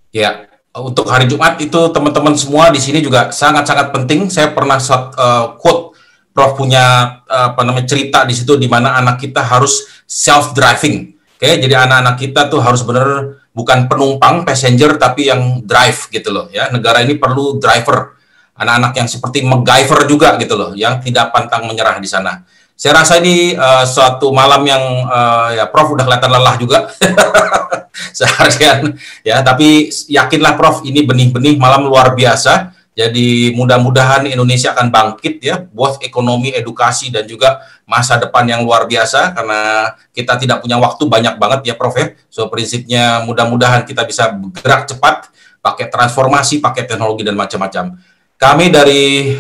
Ya, untuk hari Jumat itu teman-teman semua di sini juga sangat-sangat penting. Saya pernah quote Prof punya cerita di situ di mana anak kita harus self-driving. Oke, jadi anak-anak kita tuh harus benar bukan penumpang, passenger, tapi yang drive gitu loh ya. Negara ini perlu driver. Anak-anak yang seperti MacGyver juga gitu loh, yang tidak pantang menyerah di sana. Saya rasa ini suatu malam yang ya Prof udah kelihatan lelah juga seharian ya, tapi yakinlah Prof ini benih-benih malam luar biasa. Jadi mudah-mudahan Indonesia akan bangkit ya, both ekonomi, edukasi dan juga masa depan yang luar biasa karena kita tidak punya waktu banyak banget ya Prof ya. So prinsipnya mudah-mudahan kita bisa bergerak cepat, pakai transformasi, pakai teknologi dan macam-macam. Kami dari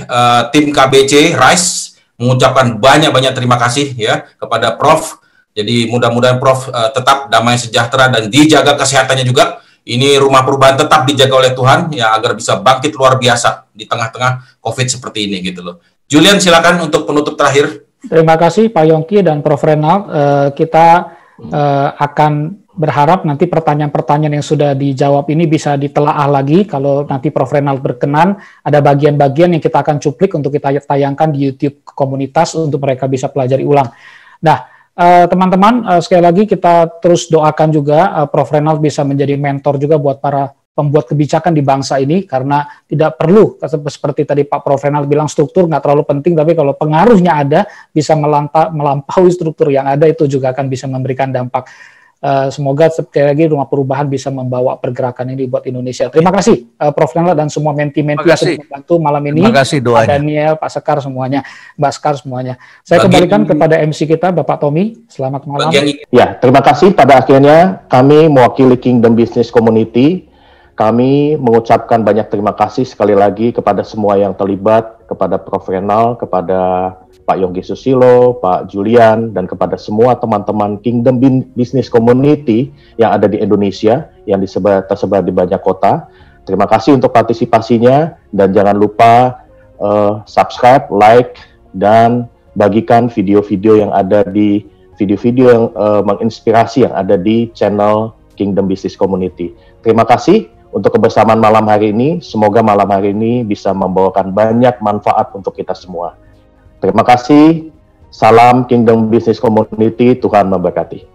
tim KBC RISE mengucapkan banyak-banyak terima kasih ya kepada Prof. Jadi mudah-mudahan Prof tetap damai sejahtera dan dijaga kesehatannya juga. Ini rumah perubahan tetap dijaga oleh Tuhan ya agar bisa bangkit luar biasa di tengah-tengah COVID seperti ini gitu loh. Julian silakan untuk penutup terakhir. Terima kasih Pak Yongki dan Prof. Renald. Kita akan berharap nanti pertanyaan-pertanyaan yang sudah dijawab ini bisa ditelaah lagi. Kalau nanti Prof. Renald berkenan, ada bagian-bagian yang kita akan cuplik untuk kita tayangkan di YouTube komunitas untuk mereka bisa pelajari ulang. Nah, teman-teman, sekali lagi kita terus doakan juga Prof. Renald bisa menjadi mentor juga buat para pembuat kebijakan di bangsa ini, karena tidak perlu, seperti tadi Pak Prof. Renald bilang, struktur nggak terlalu penting, tapi kalau pengaruhnya ada, bisa melampaui struktur yang ada, itu juga akan bisa memberikan dampak. Semoga sekali lagi Rumah Perubahan bisa membawa pergerakan ini buat Indonesia. Terima kasih Prof. Renald dan semua menti-menti yang sudah membantu malam ini. Terima kasih doanya. Pak Daniel, Pak Sekar semuanya, Mbak Sekar semuanya. Saya kembalikan kepada MC kita, Bapak Tommy. Selamat malam. Ya, terima kasih. Pada akhirnya kami mewakili Kingdom Business Community. Kami mengucapkan banyak terima kasih sekali lagi kepada semua yang terlibat, kepada Prof. Renald, kepada Pak Yongki Susilo, Pak Julian, dan kepada semua teman-teman Kingdom Business Community yang ada di Indonesia, yang tersebar di banyak kota. Terima kasih untuk partisipasinya, dan jangan lupa subscribe, like, dan bagikan video-video yang ada di video-video yang menginspirasi yang ada di channel Kingdom Business Community. Terima kasih untuk kebersamaan malam hari ini. Semoga malam hari ini bisa membawakan banyak manfaat untuk kita semua. Terima kasih. Salam Kingdom Business Community. Tuhan memberkati.